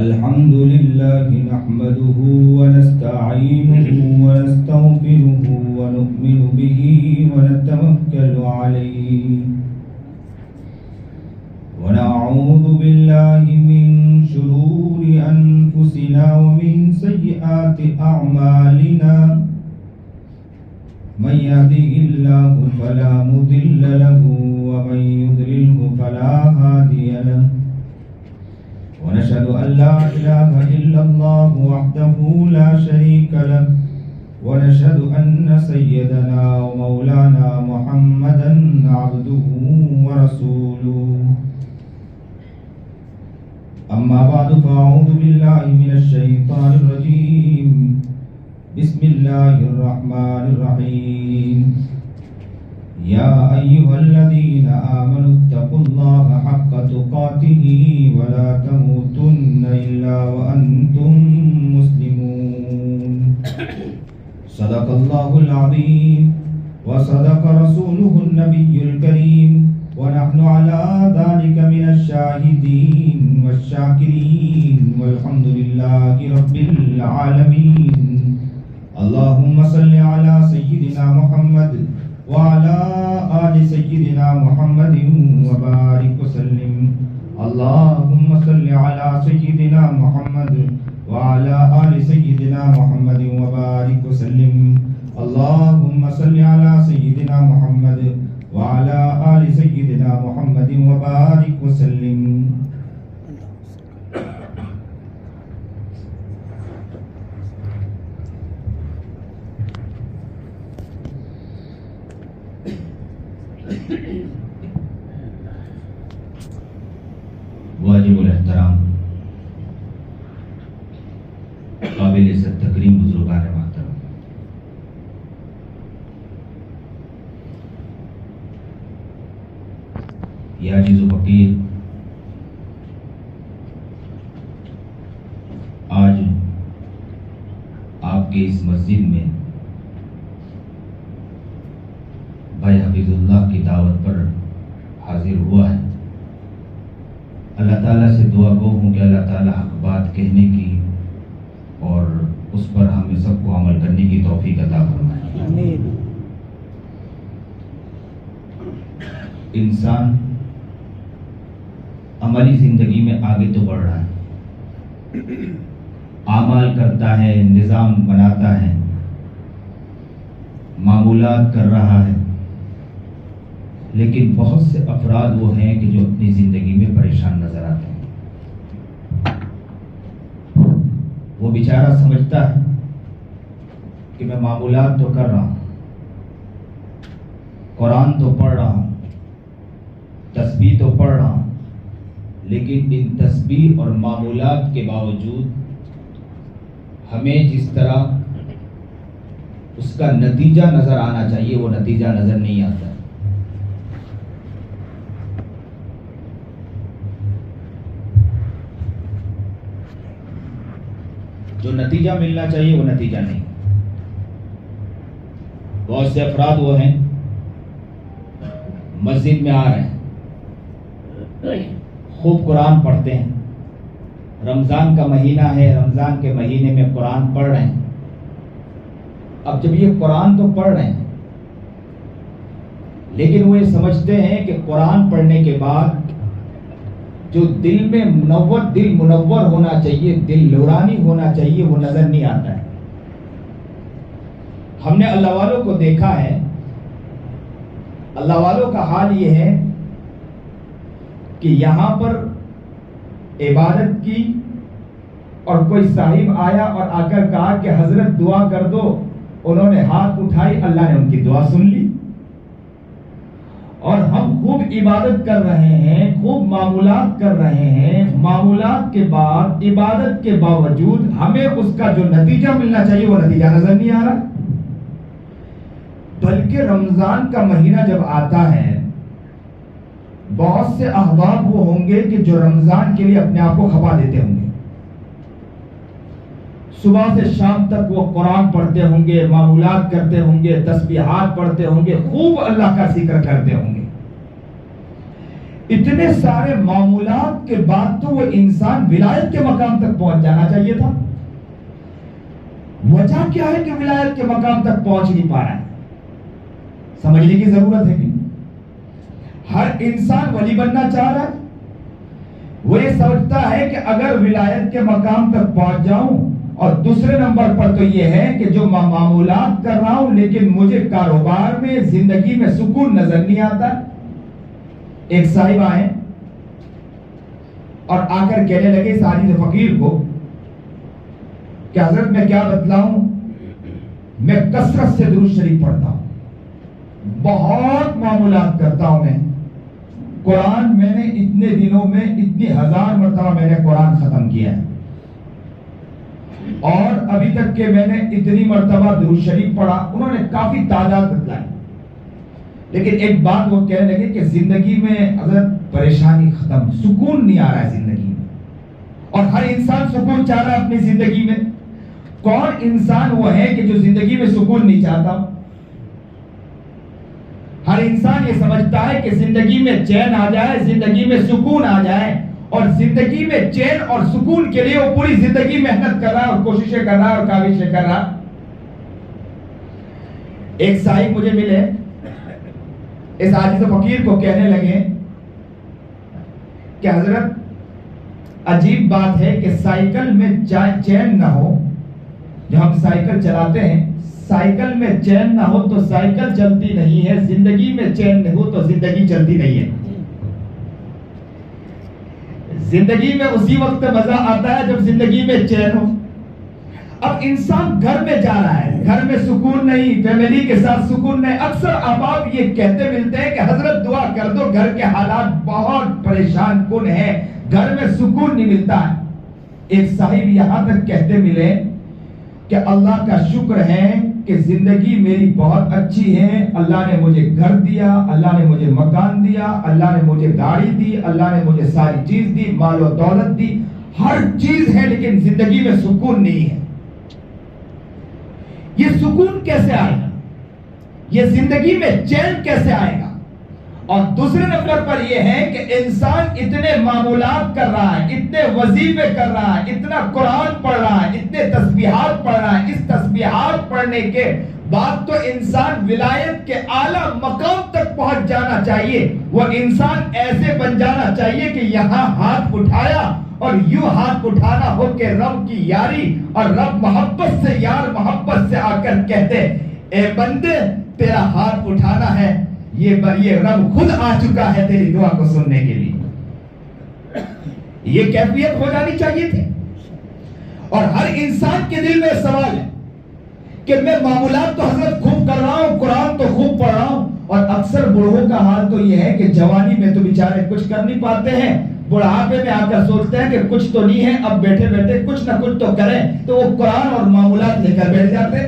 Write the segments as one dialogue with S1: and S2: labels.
S1: الحمد لله نحمده ونستعينه ونستغفره ونؤمن به ونتوكل عليه ونعوذ بالله من شرور أنفسنا ومن سيئات أعمالنا من يهده الله فلا مضل له ومن يضلله فلا هادي له ونشهد أن لا إله إلا الله وحده لا شريك له ونشهد أن سيدنا ومولانا محمدا عبده ورسوله أما بعد فأعوذ بالله من الشيطان الرجيم بسم الله الرحمن الرحيم يا أيها الذين آمنوا اتقوا الله حق تقاته ولا تموتن إلا وأنتم مسلمون صدق الله العظيم وصدق رسوله النبي الكريم ونحن على ذلك من الشاهدين والشاكرين والحمد لله رب العالمين اللهم صل على سيدنا محمد وعلى آل سيدنا محمد وبارك وسلم اللهم صل على سيدنا محمد وعلى آل سيدنا محمد وبارك وسلم اللهم صل على سيدنا محمد وعلى آل سيدنا محمد وبارك وسلم واجب الاحترام قابل عزت تکریم بزرگان محترم، یا عزیز و فقیر، آج آپ کے اس مسجد میں بھائی حفیظ اللہ کی دعوت پر حاضر ہوا ہے۔ اللہ تعالیٰ سے دعا گو ہوں کہ اللہ تعالیٰ حق بات کہنے کی اور اس پر ہمیں سب کو عمل کرنے کی توفیق عطا فرمائے۔ آمین۔ انسان عملی زندگی میں آگے تو بڑھ رہا ہے، اعمال کرتا ہے، نظام بناتا ہے، معمولات کر رہا ہے، لیکن بہت سے افراد وہ ہیں کہ جو اپنی زندگی میں پریشان نظر آتے ہیں۔ وہ بیچارہ سمجھتا ہے کہ میں معمولات تو کر رہا ہوں، قرآن تو پڑھ رہا ہوں، تسبیح تو پڑھ رہا ہوں، لیکن ان تسبیح اور معمولات کے باوجود ہمیں جس طرح اس کا نتیجہ نظر آنا چاہیے وہ نتیجہ نظر نہیں آتا۔ جو نتیجہ ملنا چاہیے وہ نتیجہ نہیں۔ بہت سے افراد وہ ہیں مسجد میں آ رہے ہیں، خوب قرآن پڑھتے ہیں، رمضان کا مہینہ ہے، رمضان کے مہینے میں قرآن پڑھ رہے ہیں۔ اب جب یہ قرآن تو پڑھ رہے ہیں، لیکن وہ یہ سمجھتے ہیں کہ قرآن پڑھنے کے بعد جو دل میں دل منور ہونا چاہیے، دل نورانی ہونا چاہیے، وہ نظر نہیں آتا ہے۔ ہم نے اللہ والوں کو دیکھا ہے، اللہ والوں کا حال یہ ہے کہ یہاں پر عبادت کی اور کوئی صاحب آیا اور آ کر کہا کہ حضرت دعا کر دو، انہوں نے ہاتھ اٹھائی، اللہ نے ان کی دعا سن لی، اور ہم خوب عبادت کر رہے ہیں، خوب معمولات کر رہے ہیں، معمولات کے بعد عبادت کے باوجود ہمیں اس کا جو نتیجہ ملنا چاہیے وہ نتیجہ نظر نہیں آ رہا۔ بلکہ رمضان کا مہینہ جب آتا ہے، بہت سے احباب وہ ہوں گے کہ جو رمضان کے لیے اپنے آپ کو کھپا دیتے ہوں گے، صبح سے شام تک وہ قرآن پڑھتے ہوں گے، معمولات کرتے ہوں گے، تسبیحات پڑھتے ہوں گے، خوب اللہ کا ذکر کرتے ہوں گے، اتنے سارے معمولات کے بعد تو وہ انسان ولایت کے مقام تک پہنچ جانا چاہیے تھا. وجہ کیا ہے کہ ولایت کے مقام تک پہنچ نہیں پا رہا ہے؟ سمجھنے کی ضرورت ہے کہ ہر انسان ولی بننا چاہ رہا ہے. وہ یہ سمجھتا ہے کہ اگر ولایت کے مقام تک پہنچ جاؤں، اور دوسرے نمبر پر تو یہ ہے کہ جو معمولات کر رہا ہوں لیکن مجھے کاروبار میں، زندگی میں سکون نظر نہیں آتا. ایک صاحب آئے اور آ کر کہنے لگے اس عاجز فقیر کو کہ حضرت میں کیا بتلاؤں، میں کثرت سے درود شریف پڑھتا ہوں، بہت معمولات کرتا ہوں، میں قرآن میں نے اتنے دنوں میں اتنی 1000 مرتبہ میں نے قرآن ختم کیا ہے، اور ابھی تک کہ میں نے اتنی مرتبہ درود شریف پڑھا. انہوں نے کافی تعداد بتلائی، لیکن ایک بات وہ کہنے لگے کہ زندگی میں حضرت پریشانی ختم، سکون نہیں آ رہا ہے زندگی میں. اور ہر انسان سکون چاہ رہا ہے اپنی زندگی میں. کون انسان وہ ہے کہ جو زندگی میں سکون نہیں چاہتا؟ ہر انسان یہ سمجھتا ہے کہ زندگی میں چین آ جائے، زندگی میں سکون آ جائے، اور زندگی میں چین اور سکون کے لیے وہ پوری زندگی محنت کر رہا ہے اور کوششیں کر رہا ہے اور کاوشیں کر رہا. ایک صاحب مجھے ملے، اس عاجز فقیر کو کہنے لگے کہ حضرت عجیب بات ہے کہ سائیکل میں چین نہ ہو، جو ہم سائیکل چلاتے ہیں، سائیکل میں چین نہ ہو تو سائیکل چلتی نہیں ہے، زندگی میں چین نہ ہو تو زندگی چلتی نہیں ہے. زندگی میں اسی وقت مزہ آتا ہے جب زندگی میں چین ہو. اب انسان گھر میں جا رہا ہے، گھر میں سکون نہیں، فیملی کے ساتھ سکون نہیں. اکثر احباب یہ کہتے ملتے ہیں کہ حضرت دعا کر دو، گھر کے حالات بہت پریشان کن ہیں، گھر میں سکون نہیں ملتا ہے. ایک صاحب یہاں تک کہتے ملے کہ اللہ کا شکر ہے کہ زندگی میری بہت اچھی ہے، اللہ نے مجھے گھر دیا، اللہ نے مجھے مکان دیا، اللہ نے مجھے گاڑی دی، اللہ نے مجھے ساری چیز دی، مال و دولت دی، ہر چیز ہے، لیکن زندگی میں سکون نہیں ہے. یہ سکون کیسے آئے گا؟ یہ زندگی میں چین کیسے آئے گا؟ اور دوسرے نمبر پر یہ ہے کہ انسان اتنے معمولات کر رہا ہے، اتنے وظیفے کر رہا ہے، اتنا قرآن پڑھ رہا ہے، اتنے تسبیحات پڑھ رہا ہے. اس تسبیحات پڑھنے کے بعد تو انسان ولایت کے اعلیٰ مقام تک پہنچ جانا چاہیے. وہ انسان ایسے بن جانا چاہیے کہ یہاں ہاتھ اٹھایا اور یوں ہاتھ اٹھانا ہو کہ رب کی یاری، اور رب محبت سے، یار محبت سے آ کر کہتے اے بندے تیرا ہاتھ اٹھانا ہے، یہ رب خود آ چکا ہے تیری دعا کو سننے کے لیے. یہ کیفیت ہو جانی چاہیے تھی. اور ہر انسان کے دل میں سوال ہے کہ میں معمولات تو حضرت خوب کر رہا ہوں، قرآن تو خوب پڑھ رہا ہوں، اور اکثر بوڑھوں کا حال تو یہ ہے کہ جوانی میں تو بیچارے کچھ کر نہیں پاتے ہیں، بڑھاپے میں آ کر سوچتے ہیں کہ کچھ تو نہیں ہے، اب بیٹھے بیٹھے کچھ نہ کچھ تو کریں، تو وہ قرآن اور معمولات لے کر بیٹھ جاتے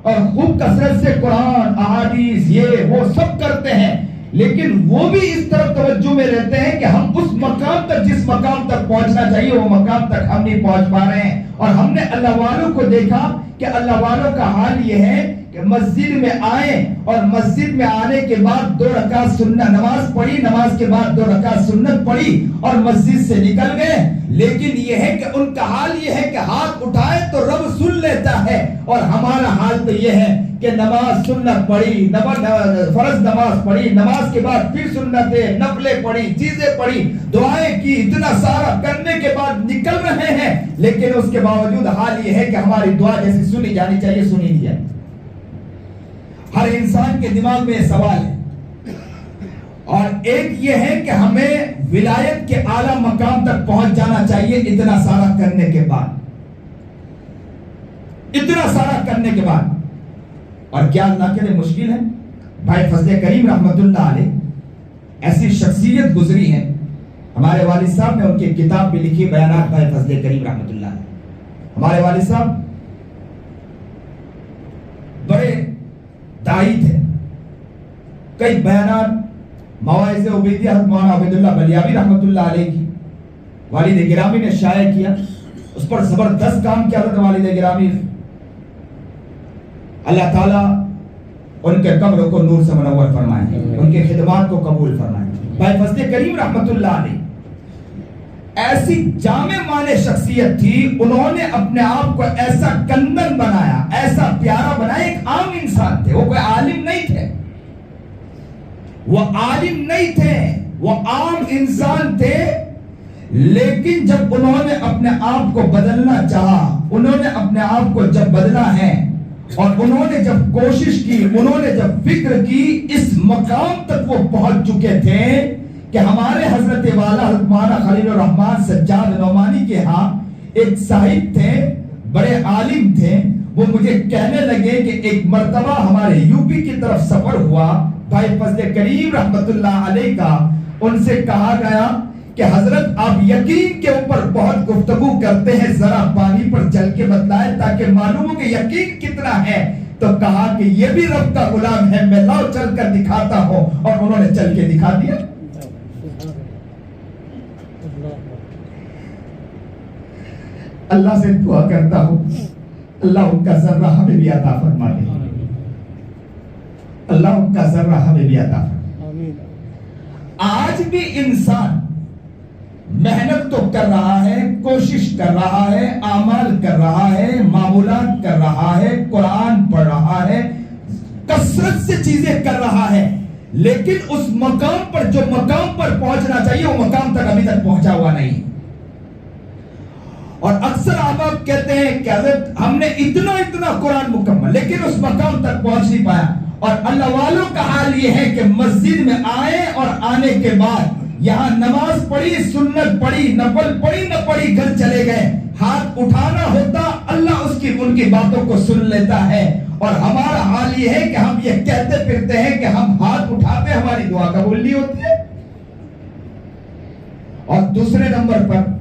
S1: اور خوب کثرت سے قرآن، احادیث، یہ وہ سب کرتے ہیں. لیکن وہ بھی اس طرف توجہ میں رہتے ہیں کہ ہم اس مقام تک، جس مقام تک پہنچنا چاہیے وہ مقام تک ہم نہیں پہنچ پا رہے ہیں. اور ہم نے اللہ والوں کو دیکھا کہ اللہ والوں کا حال یہ ہے کہ مسجد میں آئے اور مسجد میں آنے کے بعد 2 رکعت سنت نماز پڑھی، نماز کے بعد 2 رکعت سنت پڑھی اور مسجد سے نکل گئے. لیکن یہ ہے کہ ان کا حال یہ ہے کہ ہاتھ اٹھائے تو رب سن لیتا ہے، اور ہمارا حال تو یہ ہے کہ نماز سنت پڑھی، فرض نماز پڑھی، نماز کے بعد پھر سنتیں، نفلیں پڑھی، چیزیں پڑھی، دعائیں کی، اتنا سارا کرنے کے بعد نکل رہے ہیں. لیکن اس کے باوجود حال یہ ہے کہ ہماری دعا جیسی سنی جانی چاہیے سنی نہیں جائے. ہر انسان کے دماغ میں یہ سوال ہے. اور ایک یہ ہے کہ ہمیں ولایت کے اعلیٰ مقام تک پہنچ جانا چاہیے اتنا سارا کرنے کے بعد، اتنا سارا کرنے کے بعد. اور کیا اللہ کے لیے مشکل ہے؟ بھائی فضل کریم رحمت اللہ علیہ ایسی شخصیت گزری ہے، ہمارے والد صاحب نے ان کی کتاب بھی لکھی، بیانات بھائی فضل کریم رحمت اللہ علیہ. ہمارے والد صاحب بڑے داعی تھے. کئی بیانات مواعظ عبیدیہ حضرت مولانا عبید اللہ بلیاوی رحمت اللہ علیہ کی والد گرامی نے شائع کیا، اس پر زبردست کام کیا حضرت والد گرامی. اللہ تعالیٰ ان کے قبر کو نور سے منور فرمائے، ان کی خدمات کو قبول فرمائے.
S2: بھائی فضل کریم رحمت اللہ علیہ ایسی جامع معنی شخصیت تھی، انہوں نے اپنے آپ کو ایسا کندن بنایا، ایسا پیارا بنایا. ایک عام انسان تھے، وہ کوئی عالم نہیں تھے، وہ عالم نہیں تھے، وہ عام انسان تھے. لیکن جب انہوں نے اپنے آپ کو بدلنا چاہا، انہوں نے اپنے آپ کو جب بدلا ہے اور انہوں نے جب کوشش کی، انہوں نے جب فکر کی، اس مقام تک وہ پہنچ چکے تھے کہ ہمارے حضرت والا حضرت مولانا خلیل الرحمن سجاد نعمانی کے ہاں ایک صاحب تھے، بڑے عالم تھے. وہ مجھے کہنے لگے کہ ایک مرتبہ ہمارے یوپی کی طرف سفر ہوا، بھائی فضل کریم رحمت اللہ علیہ کا. ان سے کہا گیا کہ حضرت آپ یقین کے اوپر بہت گفتگو کرتے ہیں، ذرا پانی پر چل کے بتلائیں تاکہ معلوم ہو کہ یقین کتنا ہے. تو کہا کہ یہ بھی رب کا غلام ہے، میں لاؤ چل کر دکھاتا ہوں. اور انہوں نے چل کے دکھا دیا. اللہ سے دعا کرتا ہوں اللہ ان کا ذرہ ہمیں بھی عطا فرما دے، اللہ ان کا ذرہ ہمیں بھی عطا فرما دے. آج بھی انسان محنت تو کر رہا ہے، کوشش کر رہا ہے، اعمال کر رہا ہے، معمولات کر رہا ہے، قرآن پڑھ رہا ہے، کثرت سے چیزیں کر رہا ہے، لیکن اس مقام پر جو مقام پر پہنچنا چاہیے وہ مقام تک ابھی تک پہنچا ہوا نہیں. اور اکثر آپ کہتے ہیں کہ حضرت ہم نے اتنا قرآن مکمل، لیکن اس مقام تک پہنچ نہیں پایا. اور اللہ والوں کا حال یہ ہے کہ مسجد میں آئے اور آنے کے بعد یہاں نماز پڑھی، سنت پڑھی، نفل پڑھی، نہ پڑھی، گھر چلے گئے. ہاتھ اٹھانا ہوتا اللہ ان کی باتوں کو سن لیتا ہے. اور ہمارا حال یہ ہے کہ ہم یہ کہتے پھرتے ہیں کہ ہم ہاتھ اٹھاتے، ہماری دعا قبول نہیں ہوتی ہے. اور دوسرے نمبر پر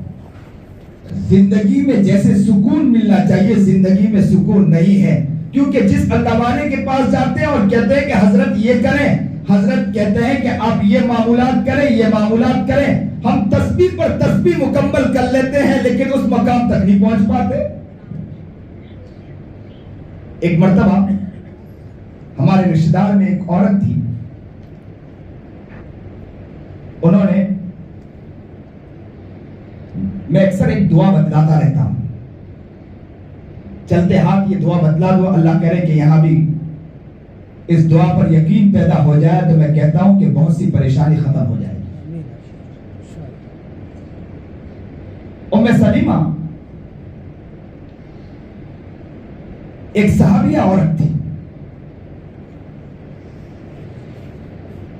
S2: زندگی میں جیسے سکون ملنا چاہیے، زندگی میں سکون نہیں ہے. کیونکہ جس اللہ والے کے پاس جاتے ہیں اور کہتے ہیں کہ حضرت یہ کریں، حضرت کہتے ہیں کہ آپ یہ معمولات کریں، یہ معمولات کریں، ہم تسبیح پر تسبیح مکمل کر لیتے ہیں لیکن اس مقام تک نہیں پہنچ پاتے. ایک مرتبہ ہمارے رشتہ دار میں ایک عورت تھی، انہوں نے، میں اکثر ایک دعا بتلاتا رہتا ہوں، چلتے ہاتھ یہ دعا بتلا دو، اللہ کرے کہ یہاں بھی اس دعا پر یقین پیدا ہو جائے تو میں کہتا ہوں کہ بہت سی پریشانی ختم ہو جائے گی. ام سلیمہ ایک صحابیہ عورت تھی.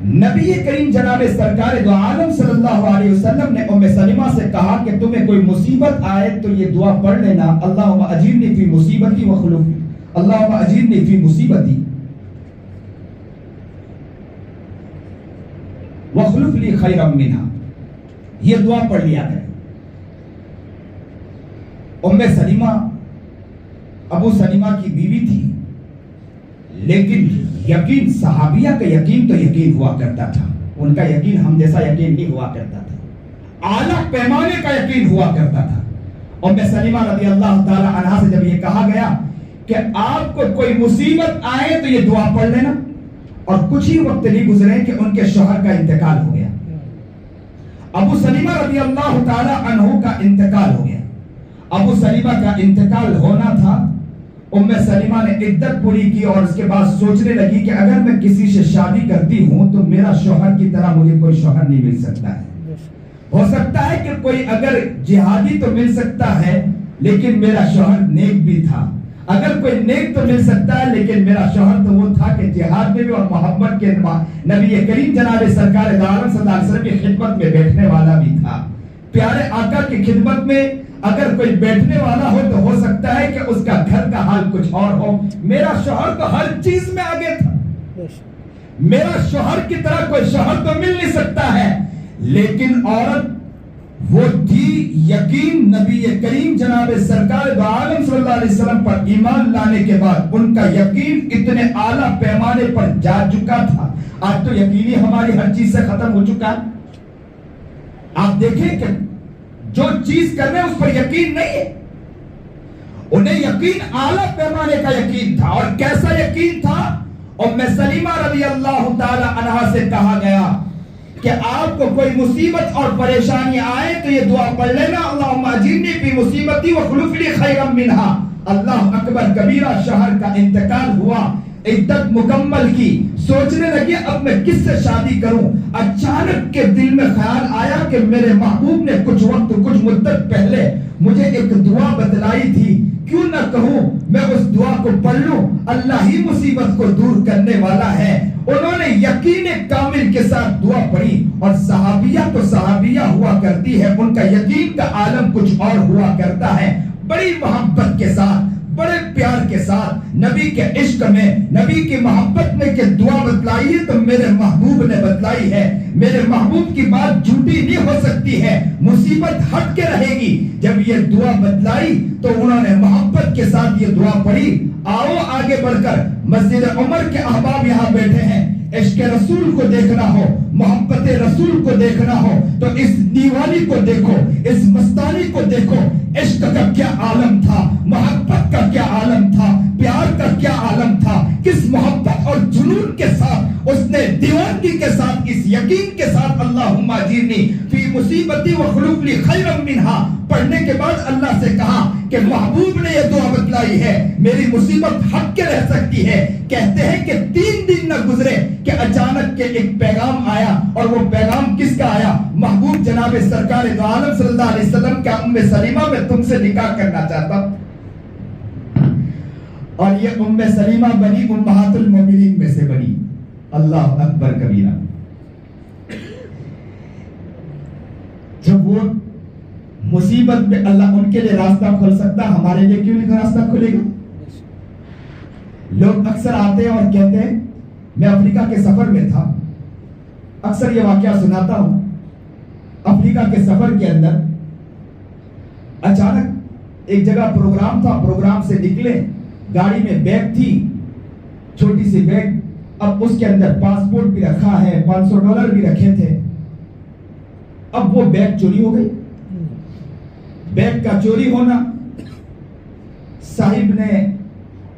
S2: نبی کریم جناب سرکار دو عالم صلی اللہ علیہ وسلم نے ام سلیمہ سے کہا کہ تمہیں کوئی مصیبت آئے تو یہ دعا پڑھ لینا، اللہم اجرنی فی مصیبتی وخلف، اللہم اجرنی فی مصیبتی وخلف لی خیرا منہا. یہ دعا پڑھ لیا کرے. ام سلیمہ ابو سلیمہ کی بیوی تھی، لیکن یقین صحابیہ کا یقین تو یقین ہوا کرتا تھا، ان کا یقین ہم جیسا یقین نہیں ہوا کرتا تھا، اعلیٰ پیمانے کا یقین ہوا کرتا تھا. ام سلیمہ رضی اللہ تعالی عنہا سے جب یہ کہا گیا کہ آپ کو کوئی مصیبت آئے تو یہ دعا پڑھ لینا، اور کچھ ہی وقت نہیں گزرے کہ ان کے شوہر کا انتقال ہو گیا. ابو سلیمہ رضی اللہ تعالی عنہ کا انتقال ہو گیا. ابو سلیمہ کا انتقال ہونا تھا، ام سلیمہ نے عدت پوری کی اور اس کے بعد سوچنے لگی کہ اگر میں کسی سے شادی کرتی ہوں تو میرا شوہر کی طرح مجھے کوئی شوہر نہیں مل سکتا ہے. ہو سکتا ہے کہ کوئی اگر جہادی تو مل سکتا ہے لیکن میرا شوہر نیک بھی تھا. اگر کوئی نیک تو مل سکتا ہے لیکن میرا شوہر تو وہ تھا کہ جہاد میں بھی اور محبت کے نبی کریم جناب سرکار دو عالم صلی اللہ علیہ وسلم کی خدمت میں بیٹھنے والا بھی تھا. پیارے آقا کی خدمت میں اگر کوئی بیٹھنے والا ہو تو ہو سکتا ہے کہ اس کا گھر کا حال کچھ اور ہو. میرا شوہر تو ہر چیز میں آگے تھا، میرا شوہر کی طرح کوئی شوہر تو مل نہیں سکتا ہے. لیکن عورت وہ تھی یقین نبی کریم جناب سرکار دو عالم صلی اللہ علیہ وسلم پر ایمان لانے کے بعد ان کا یقین اتنے اعلیٰ پیمانے پر جا چکا تھا. آج تو یقینی ہماری ہر چیز سے ختم ہو چکا ہے. آپ دیکھیں کہ جو چیز کرنے اس پر یقین نہیں ہے. انہیں یقین اعلیٰ پیمانے کا یقین تھا. اور کیسا یقین تھا؟ ام سلیمہ رضی اللہ تعالی عنہا سے کہا گیا کہ آپ کو کوئی مصیبت اور پریشانی آئے تو یہ دعا پڑھ لینا، اللہم اجرنی فی مصیبتی واخلف لی خیرا منہا۔ اللہ اکبر کبیرہ، شوہر کا انتقال ہوا، عدت مکمل کی، سوچنے لگی اب میں کس سے شادی کروں۔ اچانک کے دل میں خیال آیا کہ میرے محبوب نے کچھ مدت پہلے مجھے ایک دعا بتلائی تھی، کیوں نہ کہوں میں اس دعا کو پڑھ لوں، اللہ ہی مصیبت کو دور کرنے والا ہے۔ انہوں نے یقین کامل کے ساتھ دعا پڑھی، اور صحابیہ تو صحابیہ ہوا کرتی ہے، ان کا یقین کا عالم کچھ اور ہوا کرتا ہے۔ بڑی محبت کے ساتھ، بڑے پیار کے ساتھ، نبی کے عشق میں، نبی کی محبت میں کہ دعا بتلائی ہے تو میرے محبوب نے بتلائی ہے، میرے محبوب کی بات جھوٹی نہیں ہو سکتی ہے، مصیبت ہٹ کے رہے گی۔ جب یہ دعا بتلائی تو انہوں نے محبت کے ساتھ یہ دعا پڑھی۔ آؤ آگے بڑھ کر، مسجد عمر کے احباب یہاں بیٹھے ہیں، عشق رسول کو دیکھنا ہو، محبت رسول کو دیکھنا ہو تو اس دیوالی کو دیکھو، اس مستانی کو دیکھو۔ عشق کا کیا عالم تھا، محبت کا کیا عالم تھا، پیار کا کیا عالم تھا، کس محبت اور جنون کے ساتھ اس نے دیوانگی کے ساتھ، اس یقین کے ساتھ اللہم اجرنی فی مصیبتی واخلف لی خیرا منہا پڑھنے کے بعد اللہ سے کہا کہ محبوب نے یہ دعا بتلائی ہے، میری مصیبت ہٹ کے رہ سکتی ہے۔ کہتے ہیں کہ 3 دن نہ گزرے کہ اچانک کے ایک پیغام آیا، اور وہ پیغام کس کا آیا؟ محبوب جناب سرکار دو عالم صلی اللہ علیہ وسلم کا ام سلیمہ میں تم سے نکاح کرنا چاہتا ہوں۔ اور یہ ام سلیمہ بنی امہات المومنین میں سے بنی۔ اللہ اکبر کبیرہ۔ جب وہ مصیبت میں اللہ ان کے لیے راستہ کھول سکتا، ہمارے لیے کیوں نہیں راستہ کھلے گا؟ لوگ اکثر آتے ہیں اور کہتے ہیں، میں افریقہ کے سفر میں تھا، اکثر یہ واقعہ سناتا ہوں، افریقہ کے سفر کے اندر اچانک ایک جگہ پروگرام تھا، پروگرام سے نکلے، گاڑی میں بیگ تھی، چھوٹی سی بیگ، اب اس کے اندر پاسپورٹ بھی رکھا ہے، $500 بھی رکھے تھے۔ اب وہ بیگ چوری ہو گئی۔ بیگ کا چوری ہونا، صاحب نے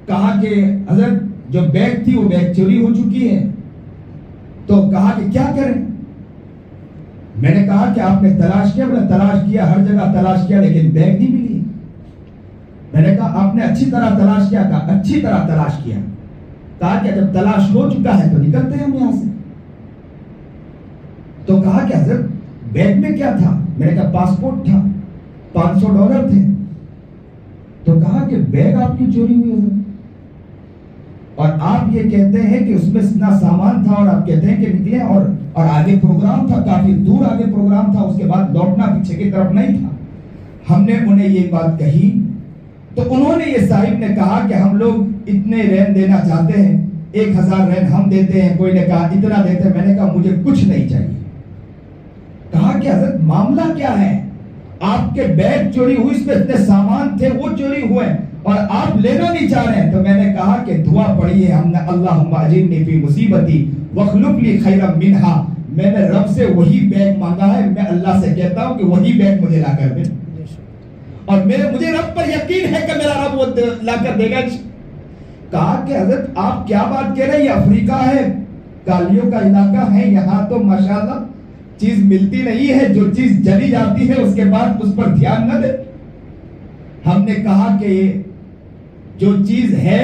S2: کہا کہ حضرت جو بیگ تھی وہ بیگ چوری ہو چکی ہے، تو کہا کہ کیا کریں؟ میں نے کہا کہ آپ نے تلاش کیا؟ بولا تلاش کیا، ہر جگہ تلاش کیا، لیکن بیگ نہیں ملی۔ میں نے کہا آپ نے اچھی طرح تلاش کیا؟ کہا اچھی طرح تلاش کیا۔ کہا کہ جب تلاش ہو چکا ہے تو نکلتے ہیں ہم یہاں سے۔ تو کہا کہ حضرت بیگ میں کیا تھا؟ میں نے کہا پاسپورٹ تھا، $500 تھے۔ تو کہا کہ بیگ آپ کی چوری ہوئی حضرت، اور آپ یہ کہتے ہیں کہ اس میں اتنا سامان تھا، اور آپ کہتے ہیں کہ نکلے، اور آگے پروگرام تھا، کافی دور آگے پروگرام تھا، اس کے بعد لوٹنا پیچھے کی طرف نہیں تھا۔ ہم نے انہیں یہ بات کہی تو انہوں نے، یہ صاحب نے کہا کہ ہم لوگ اتنے رین دینا چاہتے ہیں، 1000 رین ہم دیتے ہیں۔ کوئی نے کہا اتنا دیتے ہیں، میں نے کہا مجھے کچھ نہیں چاہیے۔ کہا کہ حضرت معاملہ کیا ہے؟ آپ کے بیگ چوری ہوئی، اس میں اتنے سامان تھے وہ چوری ہوئے، اور آپ لینا نہیں چاہ رہے ہیں۔ تو میں نے کہا کہ دعا پڑھی ہے ہم نے، اللہم اجرنی فی مصیبتی واخلف لی خیرا منہا۔ میں نے رب سے وہی بیگ مانگا ہے، میں اللہ سے کہتا ہوں کہ وہی بیگ مجھے لا کر دے، اور مجھے رب پر یقین ہے کہ میرا رب وہ لا کر دے گا۔ کہا کہ حضرت آپ کیا بات کہہ رہے ہیں، یہ افریقہ ہے، گالیوں کا علاقہ ہے، یہاں تو ماشاءاللہ چیز ملتی نہیں ہے، جو چیز جلی جاتی ہے اس کے بعد اس پر دھیان نہ دے۔ ہم نے کہا کہ جو چیز ہے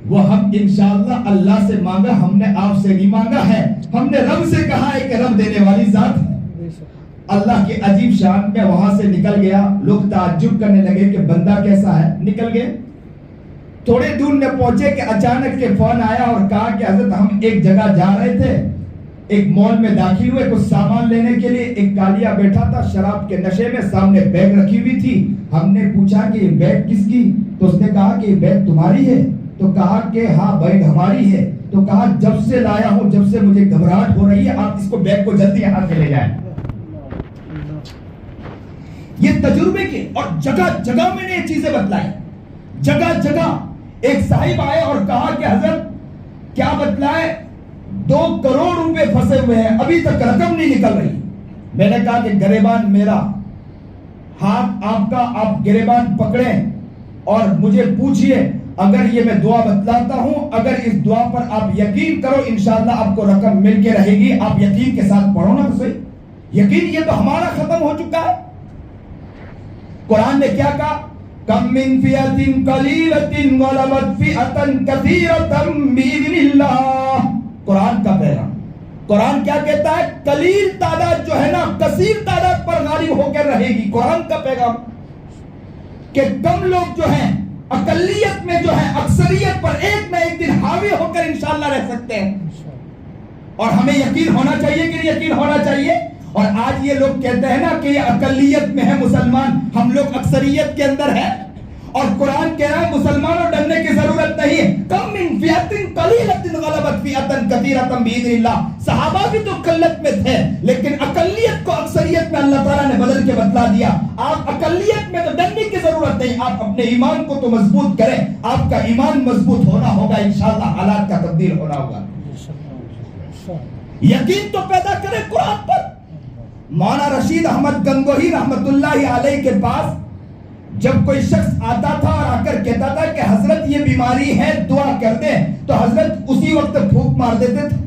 S2: وہ ہم انشاءاللہ اللہ سے مانگا، ہم نے آپ سے نہیں مانگا ہے، ہم نے رب سے کہا ہے کہ رب دینے والی ذات ہے۔ اللہ کی عجیب شان میں وہاں سے نکل گیا، لوگ تعجب کرنے لگے کہ بندہ کیسا ہے، نکل گئے۔ تھوڑے دور میں پہنچے کہ اچانک کے فون آیا اور کہا کہ حضرت ہم ایک جگہ جا رہے تھے، ایک مال میں داخل ہوئے کچھ سامان لینے کے لیے، ایک کالیا بیٹھا تھا شراب کے نشے میں، سامنے بیگ رکھی ہوئی تھی۔ ہم نے پوچھا کہ یہ بیگ کس کی؟ تو اس نے کہا کہ یہ بیگ تمہاری ہے؟ تو کہا کہ ہاں بیگ ہماری ہے۔ تو کہا جب سے لایا ہوں، جب سے مجھے گھبراہٹ ہو رہی ہے، آپ اس کو بیگ کو جلدی یہاں سے لے جائیں۔ یہ تجربے کے، اور جگہ جگہ میں نے یہ چیزیں بتلائی، جگہ جگہ۔ ایک صاحب آئے اور کہا کہ حضرت کیا بتلائے، 2 کروڑ روپے پھنسے ہوئے ہیں، ابھی تک رقم نہیں نکل رہی۔ میں نے کہا کہ گریبان میرا، ہاتھ آپ کا، آپ گریبان پکڑیں اور مجھے پوچھئے اگر یہ میں دعا بتلاتا ہوں، اگر اس دعا پر آپ یقین کرو انشاءاللہ آپ کو رقم مل کے رہے گی. آپ یقین کے ساتھ پڑھو نا تو صحیح. یقین یہ تو ہمارا ختم ہو چکا ہے. قرآن نے کیا کہا؟ کم من فئۃ قلیلۃ غلبت فئۃ کثیرۃ بإذن اللہ. قرآن کا پیغام. قرآن کیا کہتا ہے؟ قلیل تعداد جو ہے نا کثیر تعداد پر غالب ہو کر رہے گی. قرآن کا پیغام کہ کم لوگ جو ہیں اقلیت میں جو ہے اکثریت پر ایک نہ ایک دن حاوی ہو کر انشاءاللہ رہ سکتے ہیں. اور ہمیں یقین ہونا چاہیے کہ یقین ہونا چاہیے. اور آج یہ لوگ کہتے ہیں نا کہ یہ اقلیت میں ہے مسلمان، ہم لوگ اکثریت کے اندر ہیں. اور قرآن کہہ رہا ہے مسلمانوں ڈرنے کی ضرورت نہیں. کم من فئۃ قلیلۃ غلبت فئۃ کثیرۃ بإذن اللہ. صحابہ بھی تو قلت میں تھے لیکن اقلیت کو اکثریت میں اللہ تعالیٰ نے بدل کے بتلا دیا. آپ اقلیت میں تو ڈرنے کی ضرورت نہیں. آپ اپنے ایمان کو تو مضبوط کریں. آپ کا ایمان مضبوط ہونا ہوگا انشاءاللہ، حالات کا تبدیل ہونا ہوگا. یقین تو پیدا کریں قرآن پر. مولانا رشید احمد گنگوہی رحمت اللہ علیہ کے پاس جب کوئی شخص آتا تھا اور آ کر کہتا تھا کہ حضرت یہ بیماری ہے دعا کر دیں، تو حضرت اسی وقت پھونک مار دیتے تھے.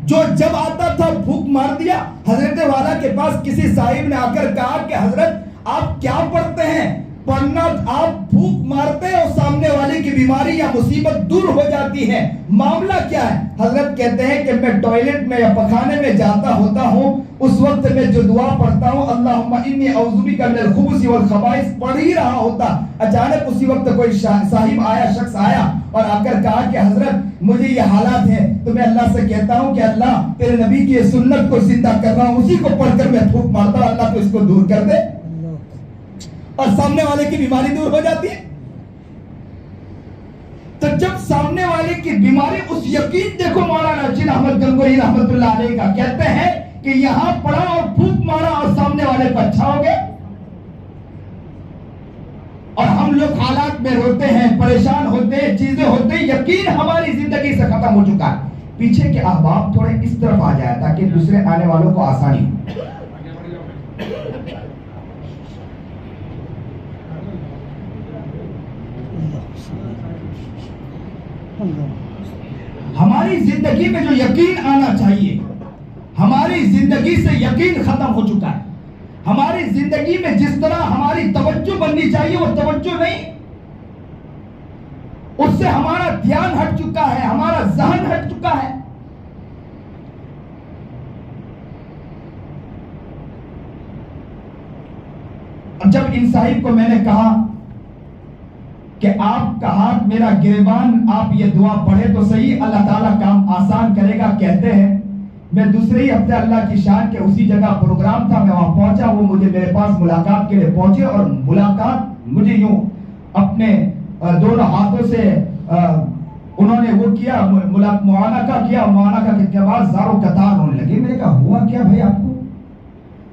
S2: جو جب آتا تھا پھونک مار دیا. حضرت والا کے پاس کسی صاحب نے آ کر کہا کہ حضرت آپ کیا پڑھتے ہیں؟ پڑھنا آپ پھونک مارتے اور سامنے والے کی بیماری یا مصیبت دور ہو جاتی ہے. معاملہ کیا ہے؟ حضرت کہتے ہیں کہ میں ٹوائلٹ میں یا پخانے میں جاتا ہوتا ہوں، اس وقت میں جو دعا پڑھتا ہوں اللہم انی اعوذ بک من الخبث والخبائث پڑھ ہی رہا ہوتا، اچانک اسی وقت کوئی صاحب آیا، شخص آیا اور آ کر کہا کہ حضرت مجھے یہ حالات ہے، تو میں اللہ سے کہتا ہوں کہ اللہ تیرے نبی کی سنت کو زندہ کر رہا ہوں، اسی کو پڑھ کر میں پھونک مارتا ہوں، اللہ تو اس کو دور کر دے، اور سامنے والے کی بیماری دور ہو جاتی ہے. تو جب سامنے والے کی بیماری، اس یقین دیکھو مولانا رشید احمد گنگوہی رحمت اللہ علیہ کا کہتے ہیں کہ یہاں پڑھا اور پھونک مارا اور سامنے والے پر اچھا ہو گیا. اور ہم لوگ حالات میں روتے ہیں، پریشان ہوتے ہیں، چیزیں ہوتے ہیں، یقین ہماری زندگی سے ختم ہو چکا ہے. پیچھے کے احباب تھوڑے اس طرف آ جائے تاکہ دوسرے آنے والوں کو آسانی ہو. ہماری زندگی میں جو یقین آنا چاہیے، ہماری زندگی سے یقین ختم ہو چکا ہے. ہماری زندگی میں جس طرح ہماری توجہ بننی چاہیے وہ توجہ نہیں، اس سے ہمارا دھیان ہٹ چکا ہے، ہمارا ذہن ہٹ چکا ہے. جب ان صاحب کو میں نے کہا کہ آپ کا ہاتھ میرا گریبان، آپ یہ دعا پڑھے تو صحیح، اللہ تعالیٰ کام آسان کرے گا کہتے ہیں. میں دوسرے ہی ہفتے اللہ کی شان کے اسی جگہ پروگرام تھا، میں وہاں پہنچا، وہ مجھے میرے پاس ملاقات کے لیے پہنچے اور ملاقات مجھے یوں اپنے دونوں ہاتھوں سے انہوں نے وہ کیا، معانقہ کیا. معانقہ کے بعد زاروں قطار ہونے لگے. میں نے کہا ہوا کیا بھائی آپ کو؟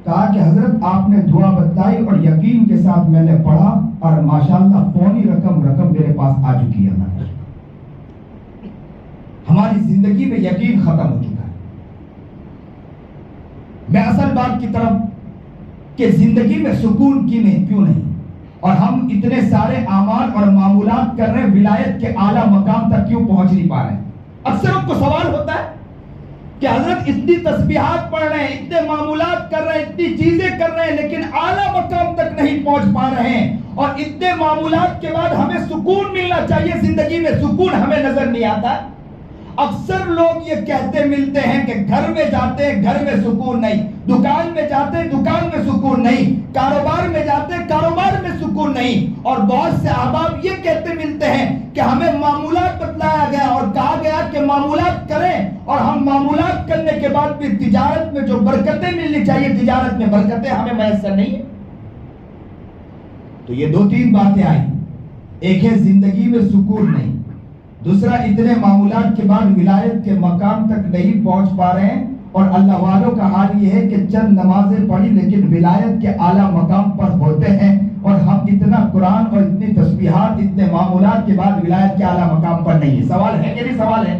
S2: کہا کہ حضرت آپ نے دعا بتائی اور یقین کے ساتھ میں نے پڑھا اور ماشاءاللہ پونی رقم میرے پاس آ چکی ہے. ہماری زندگی میں یقین ختم ہو چکا ہے. میں اصل بات کی طرف کہ زندگی میں سکون کیوں نہیں، اور ہم اتنے سارے اعمال اور معمولات کر رہے ہیں، ولایت کے اعلیٰ مقام تک کیوں پہنچ نہیں پا رہے ہیں. اکثر ان کو سوال ہوتا ہے کہ حضرت اتنی تسبیحات پڑھ رہے ہیں، اتنے معمولات کر رہے ہیں، اتنی چیزیں کر رہے ہیں، لیکن اعلیٰ مقام تک نہیں پہنچ پا رہے ہیں. اور اتنے معمولات کے بعد ہمیں سکون ملنا چاہیے، زندگی میں سکون ہمیں نظر نہیں آتا. اکثر لوگ یہ کہتے ملتے ہیں کہ گھر میں جاتے ہیں گھر میں سکون نہیں، دکان میں جاتے ہیں دکان میں سکون نہیں، کاروبار میں جاتے ہیں کاروبار میں سکون نہیں. اور بہت سے احباب یہ کہتے ملتے ہیں کہ ہمیں معمولات بتلایا گیا اور کہا گیا کہ معمولات کریں، اور ہم معمولات کرنے کے بعد بھی تجارت میں جو برکتیں ملنی چاہیے تجارت میں برکتیں ہمیں میسر نہیں ہیں. تو یہ دو تین باتیں آئیں. ایک ہے زندگی میں سکون نہیں، دوسرا اتنے معمولات کے بعد ولایت کے مقام تک نہیں پہنچ پا رہے ہیں. اور اللہ والوں کا حال یہ ہے کہ چند نمازیں پڑھی لیکن ولایت کے اعلیٰ مقام پر ہوتے ہیں، اور ہم اتنا قرآن اور اتنی تسبیحات اتنے معمولات کے بعد ولایت کے اعلیٰ مقام پر نہیں ہے. سوال ہے کہ نہیں سوال ہے؟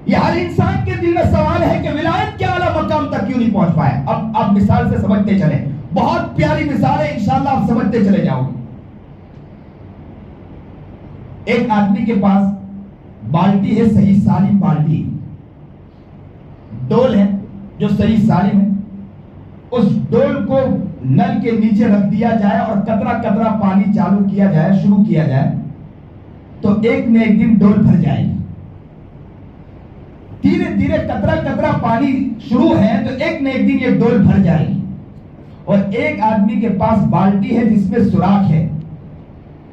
S2: یہ ہر انسان کے دل میں سوال ہے کہ ولایت کے اعلیٰ مقام تک کیوں نہیں پہنچ پائے. اب آپ مثال سے سمجھتے چلیں، بہت پیاری مثال ہے، انشاءاللہ آپ سمجھتے چلے جاؤ گے. ایک آدمی کے پاس بالٹی ہے، صحیح سالم بالٹی، ڈول ہے جو صحیح سالم ہے، اس ڈول کو نل کے نیچے رکھ دیا جائے اور قطرہ قطرہ پانی چالو کیا جائے، شروع کیا جائے، تو ایک نہ ایک دن ڈول بھر جائے گی۔ دھیرے دھیرے قطرہ قطرہ پانی شروع ہے تو ایک نہ ایک دن یہ ڈول بھر جائے گی۔ اور ایک آدمی کے پاس بالٹی ہے جس میں سوراخ ہے،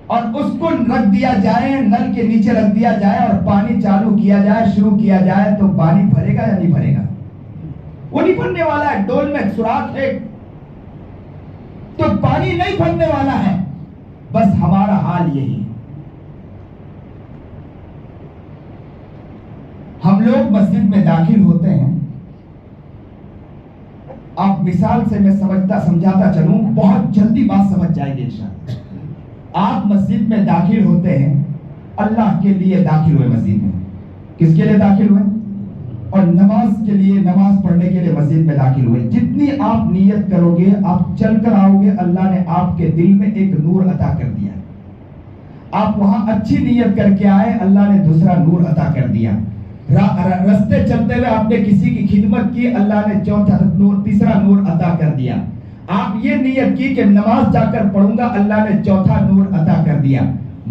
S2: اور اس کو رکھ دیا جائے، نل کے نیچے رکھ دیا جائے اور پانی چالو کیا جائے، شروع کیا جائے، تو پانی بھرے گا یا نہیں بھرے گا؟ وہ نہیں بھرنے والا ہے، ڈول میں سوراخ ہے تو پانی نہیں بھرنے والا ہے۔ بس ہمارا حال یہی ہے، ہم لوگ مسجد میں داخل ہوتے ہیں، آپ مثال سے میں سمجھاتا چلوں، بہت جلدی بات سمجھ جائے گی انشاءاللہ۔ آپ مسجد میں داخل ہوتے ہیں، اللہ کے لیے داخل ہوئے مسجد میں، کس کے لیے داخل ہوئے؟ اور نماز کے لیے، نماز پڑھنے کے لیے مسجد میں داخل ہوئے۔ جتنی آپ نیت کرو گے، آپ چل کر آؤ گے، اللہ نے آپ کے دل میں ایک نور عطا کر دیا۔ آپ وہاں اچھی نیت کر کے آئے، اللہ نے دوسرا نور عطا کر دیا۔ رستے چلتے ہوئے آپ نے کسی کی خدمت کی، اللہ نے چوتھا نور، تیسرا نور عطا کر دیا۔ آپ یہ نیت کی کہ نماز جا کر پڑھوں گا، اللہ نے چوتھا نور عطا کر دیا۔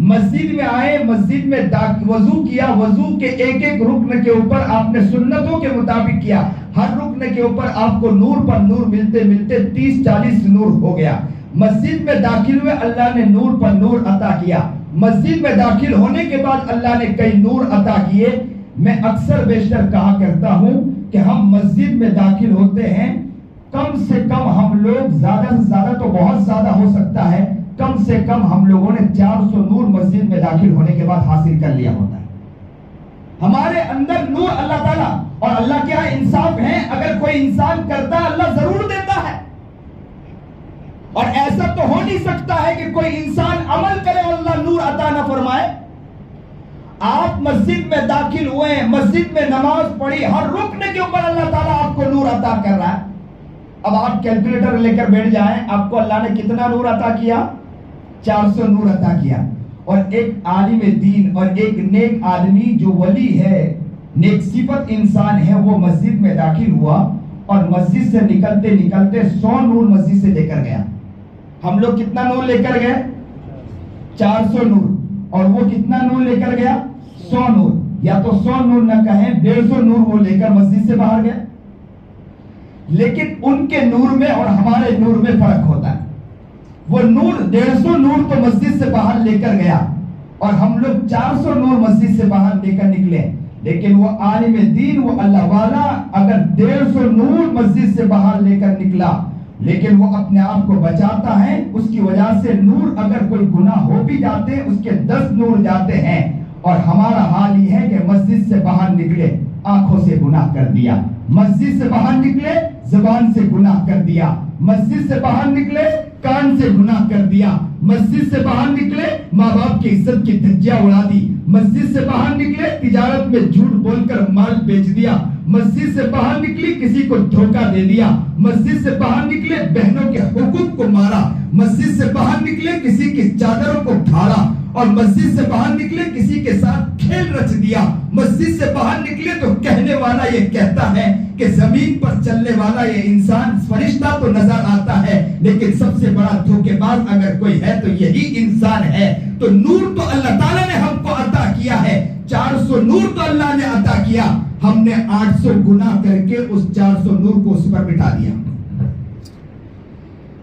S2: مسجد میں آئے، مسجد میں وضو کیا، وضو کے ایک ایک رکن کے اوپر آپ نے سنتوں کے مطابق کیا، ہر رکن کے اوپر آپ کو نور پر نور ملتے ملتے 30-40 نور ہو گیا۔ مسجد میں داخل ہوئے، اللہ نے نور پر نور عطا کیا۔ مسجد میں داخل ہونے کے بعد اللہ نے کئی نور عطا کیے۔ میں اکثر بیشتر کہا کرتا ہوں کہ ہم مسجد میں داخل ہوتے ہیں، کم سے کم ہم لوگ، زیادہ سے زیادہ تو بہت زیادہ ہو سکتا ہے، کم سے کم ہم لوگوں نے 400 نور مسجد میں داخل ہونے کے بعد حاصل کر لیا ہوتا ہے۔ ہمارے اندر نور اللہ تعالیٰ، اور اللہ کیا انصاف ہے، اگر کوئی انسان کرتا ہے اللہ ضرور دیتا ہے، اور ایسا تو ہو نہیں سکتا ہے کہ کوئی انسان عمل کرے اور اللہ نور عطا نہ فرمائے۔ آپ مسجد میں داخل ہوئے، مسجد میں نماز پڑھی، ہر رکن کے اوپر اللہ تعالیٰ آپ کو نور عطا کر رہا ہے۔ اب آپ کیلکولیٹر لے کر بیٹھ جائیں، آپ کو اللہ نے کتنا نور عطا کیا؟ 400 نور عطا کیا۔ اور ایک عالم دین اور ایک نیک آدمی جو ولی ہے، نیک صفت انسان ہے، وہ مسجد میں داخل ہوا اور مسجد سے نکلتے نکلتے 100 نور مسجد سے لے کر گیا۔ ہم لوگ کتنا نور لے کر گئے؟ 400 نور، اور وہ کتنا نور لے کر گیا؟ 100 نور، یا تو 100 نور نہ کہیں، 150 نور وہ لے کر مسجد سے باہر گیا۔ لیکن ان کے نور میں اور ہمارے نور میں فرق ہوتا ہے۔ وہ نور 150 نور تو مسجد سے باہر لے کر گیا، اور ہم لوگ 400 نور مسجد سے باہر لے کر نکلے۔ لیکن وہ عالم دین، وہ اللہ والا، اگر 150 نور مسجد سے باہر لے کر نکلا، لیکن وہ اپنے آپ کو بچاتا ہے، اس کی وجہ سے نور، اگر کوئی گناہ ہو بھی جاتے ہیں اس کے 10 نور جاتے ہیں۔ اور ہمارا حال یہ ہے کہ مسجد سے باہر نکلے، آنکھوں سے گناہ کر دیا، مسجد سے باہر نکلے، زبان سے گناہ کر دیا، مسجد سے باہر نکلے، کان سے گناہ کر دیا، مسجد سے باہر نکلے، ماں باپ کی عزت کی دھجیاں اڑا دی، مسجد سے باہر نکلے، تجارت میں جھوٹ بول کر مال بیچ دیا، مسجد سے باہر نکلی، کسی کو دھوکہ دے دیا، مسجد سے باہر نکلے، بہنوں کے حقوق کو مارا، مسجد سے باہر نکلے، کسی کی چادروں کو پھاڑا، اور مسجد سے باہر نکلے، کسی کے ساتھ کھیل رچ دیا۔ مسجد سے باہر نکلے تو کہنے والا یہ کہتا ہے کہ زمین پر چلنے والا یہ انسان فرشتہ تو نظر آتا ہے، لیکن سب سے بڑا دھوکے باز اگر کوئی ہے تو یہی انسان ہے۔ تو نور تو اللہ تعالیٰ نے ہم کو عطا کیا ہے، 400 نور تو اللہ نے عطا کیا، ہم نے 800 گناہ کر کے اس 400 نور کو اس پر مٹا دیا۔